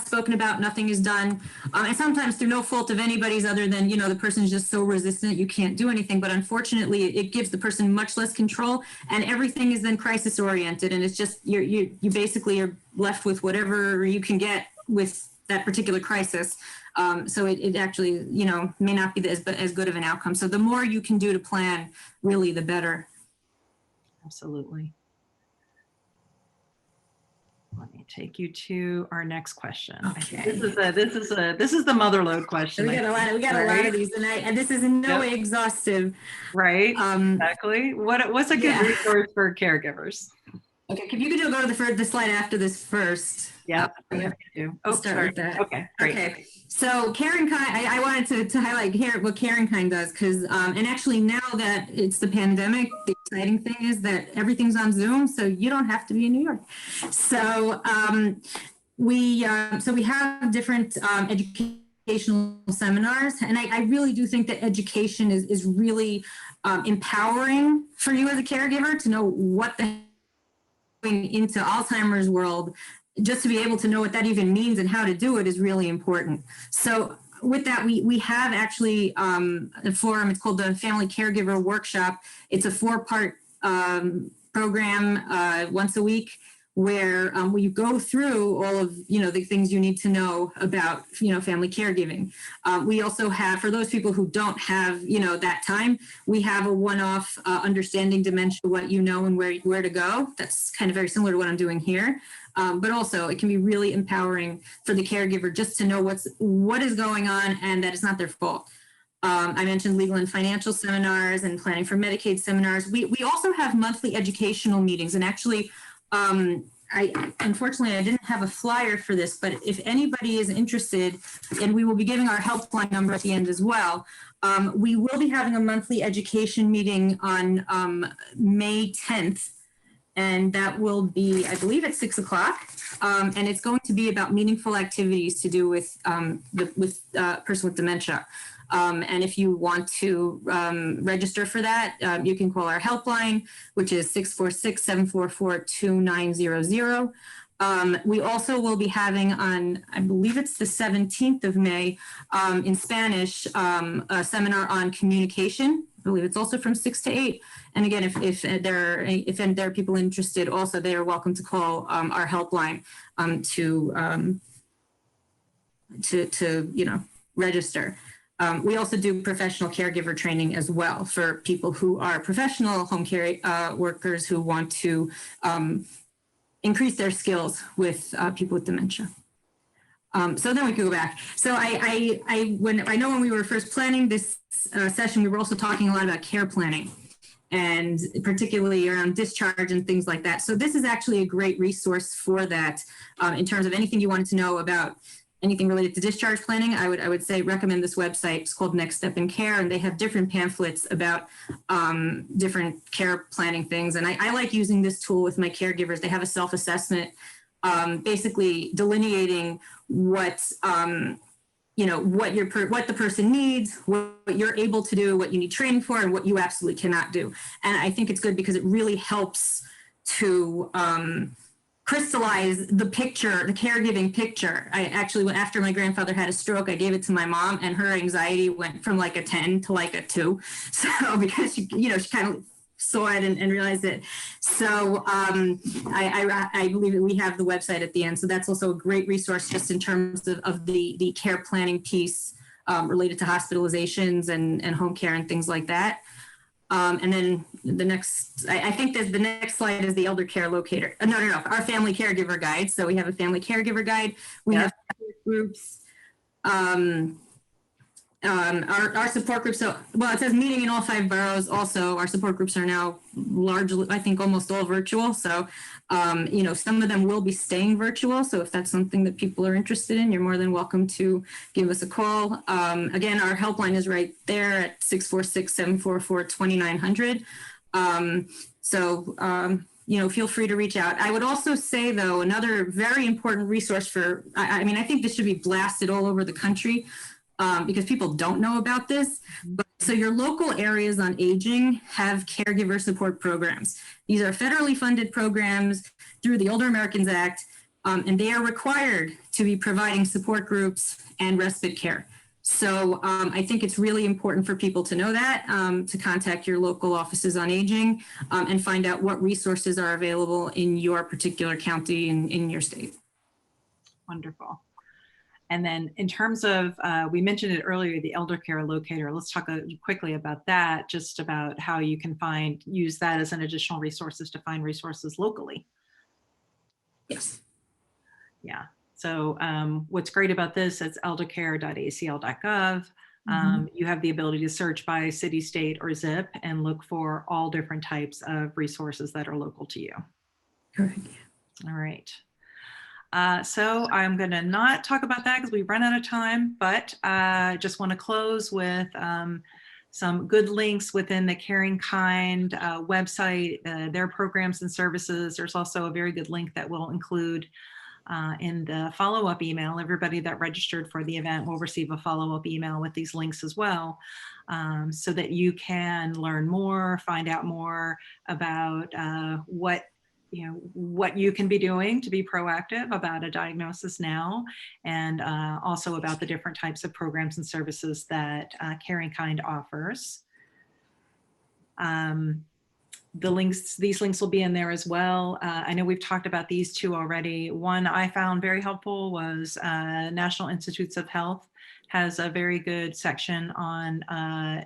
spoken about, nothing is done. And sometimes through no fault of anybody's other than, you know, the person is just so resistant, you can't do anything. But unfortunately, it gives the person much less control and everything is then crisis oriented. And it's just, you basically are left with whatever you can get with that particular crisis. So it actually, you know, may not be as good of an outcome. So the more you can do to plan, really, the better. Absolutely. Let me take you to our next question. Okay. This is the mother load question. We got a lot of these tonight, and this is in no way exhaustive. Right. Exactly. What's a good resource for caregivers? Okay, if you could go to the slide after this first. Yep. Start with that. Okay, great. Okay, so CaringKind, I wanted to highlight here what CaringKind does, because, and actually now that it's the pandemic, the exciting thing is that everything's on Zoom, so you don't have to be in New York. So we have different educational seminars, and I really do think that education is really empowering for you as a caregiver to know what the into Alzheimer's world, just to be able to know what that even means and how to do it is really important. So with that, we have actually a forum. It's called the Family Caregiver Workshop. It's a 4-part program once a week where we go through all of, you know, the things you need to know about, you know, family caregiving. We also have, for those people who don't have, you know, that time, we have a one-off understanding dementia, what you know and where to go. That's kind of very similar to what I'm doing here. But also it can be really empowering for the caregiver just to know what is going on and that it's not their fault. I mentioned legal and financial seminars and planning for Medicaid seminars. We also have monthly educational meetings, and actually, unfortunately, I didn't have a flyer for this, but if anybody is interested, and we will be giving our helpline number at the end as well, we will be having a monthly education meeting on May 10th, and that will be, I believe, at 6 o'clock, and it's going to be about meaningful activities to do with person with dementia. And if you want to register for that, you can call our helpline, which is 646-744-2900. We also will be having on, I believe it's the 17th of May, in Spanish, a seminar on communication. I believe it's also from 6 to 8. And again, if there are people interested, also they are welcome to call our helpline to you know, register. We also do professional caregiver training as well for people who are professional home care workers who want to increase their skills with people with dementia. So then we could go back. So I know when we were first planning this session, we were also talking a lot about care planning, and particularly around discharge and things like that. So this is actually a great resource for that in terms of anything you wanted to know about anything related to discharge planning. I would say recommend this website. It's called Next Step in Care, and they have different pamphlets about different care planning things. And I like using this tool with my caregivers. They have a self-assessment basically delineating what what the person needs, what you're able to do, what you need training for, and what you absolutely cannot do. And I think it's good because it really helps to crystallize the picture, the caregiving picture. I actually, after my grandfather had a stroke, I gave it to my mom, and her anxiety went from like a 10 to like a 2. So because she kind of saw it and realized it. So I believe that we have the website at the end. So that's also a great resource just in terms of the care planning piece related to hospitalizations and home care and things like that. And then the next, I think that the next slide is the elder care locator. No, our family caregiver guide. So we have a family caregiver guide. We have groups. Our support groups, so, well, it says meeting in all 5 boroughs. Also, our support groups are now largely, I think, almost all virtual. So, some of them will be staying virtual. So if that's something that people are interested in, you're more than welcome to give us a call. Again, our helpline is right there at 646-744-2900. Feel free to reach out. I would also say, though, another very important resource for, I think this should be blasted all over the country. Because people don't know about this. But, so your local areas on aging have caregiver support programs. These are federally funded programs through the Older Americans Act, and they are required to be providing support groups and respite care. So I think it's really important for people to know that, to contact your local offices on aging and find out what resources are available in your particular county and in your state. Wonderful. And then in terms of, we mentioned it earlier, the elder care locator, let's talk quickly about that, just about how you can use that as an additional resources to find resources locally. Yes. Yeah. So what's great about this, it's eldercare.acl.gov. You have the ability to search by city, state, or zip and look for all different types of resources that are local to you. Correct. All right. So I'm going to not talk about that because we've run out of time, but I just want to close with some good links within the CaringKind website, their programs and services. There's also a very good link that we'll include in the follow-up email. Everybody that registered for the event will receive a follow-up email with these links as well, so that you can learn more, find out more about what you can be doing to be proactive about a diagnosis now, and also about the different types of programs and services that CaringKind offers. These links will be in there as well. I know we've talked about these 2 already. One I found very helpful was National Institutes of Health has a very good section on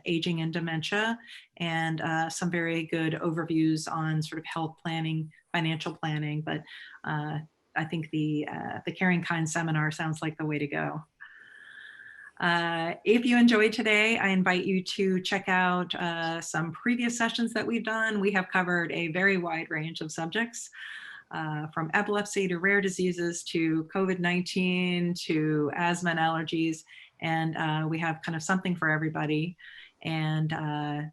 aging and dementia, and some very good overviews on sort of health planning, financial planning. But I think the CaringKind seminar sounds like the way to go. If you enjoyed today, I invite you to check out some previous sessions that we've done. We have covered a very wide range of subjects, from epilepsy to rare diseases to COVID-19 to asthma and allergies. And we have kind of something for everybody. And I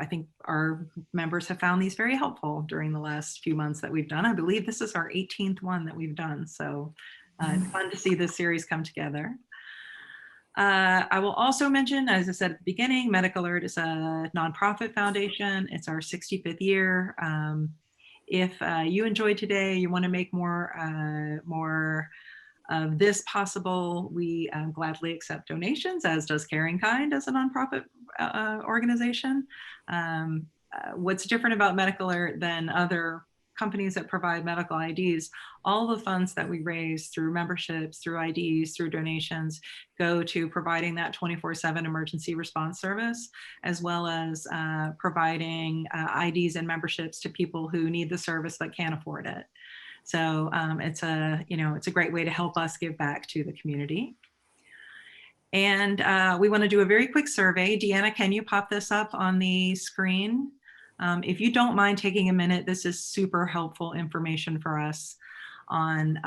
think our members have found these very helpful during the last few months that we've done. I believe this is our 18th one that we've done. So it's fun to see this series come together. I will also mention, as I said at the beginning, MedicAlert is a nonprofit foundation. It's our 65th year. If you enjoyed today, you want to make more of this possible, we gladly accept donations, as does CaringKind as a nonprofit organization. What's different about MedicAlert than other companies that provide medical IDs, all the funds that we raise through memberships, through IDs, through donations, go to providing that 24/7 emergency response service, as well as providing IDs and memberships to people who need the service but can't afford it. So it's a great way to help us give back to the community. And we want to do a very quick survey. Deanna, can you pop this up on the screen? If you don't mind taking a minute, this is super helpful information for us on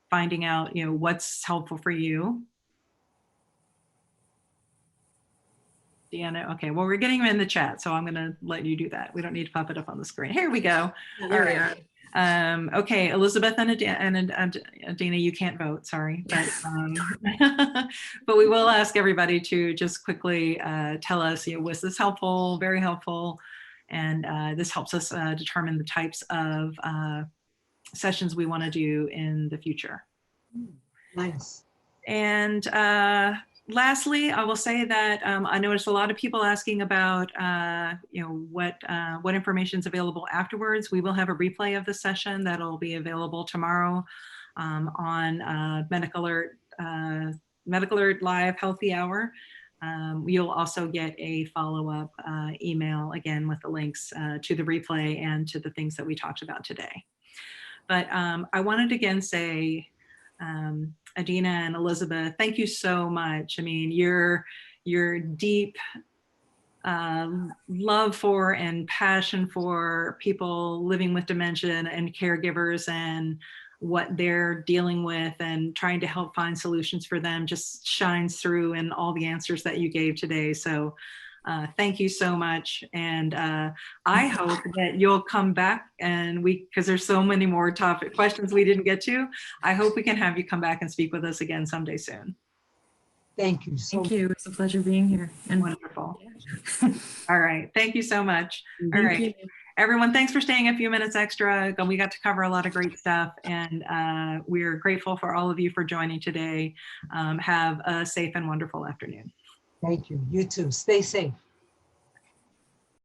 finding out, what's helpful for you. Deanna, okay, well, we're getting them in the chat, so I'm going to let you do that. We don't need to pop it up on the screen. Here we go. There we are. Okay, Elizabeth and Adina, you can't vote, sorry. But, but we will ask everybody to just quickly tell us, was this helpful, very helpful? And this helps us determine the types of sessions we want to do in the future. Nice. And lastly, I will say that I noticed a lot of people asking about, what information is available afterwards. We will have a replay of the session that'll be available tomorrow on MedicAlert Live Healthy Hour. You'll also get a follow-up email again with the links to the replay and to the things that we talked about today. But I wanted to again say, Adina and Elizabeth, thank you so much. I mean, your deep love for and passion for people living with dementia and caregivers and what they're dealing with and trying to help find solutions for them just shines through in all the answers that you gave today. So thank you so much. And I hope that you'll come back and because there's so many more topic questions we didn't get to, I hope we can have you come back and speak with us again someday soon. Thank you so much. Thank you. It's a pleasure being here. And wonderful. All right. Thank you so much. All thank right. you. Everyone, thanks for staying a few minutes extra. We got to cover a lot of great stuff, and we're grateful for all of you for joining today. Have a safe and wonderful afternoon. Thank you. You too. Stay safe.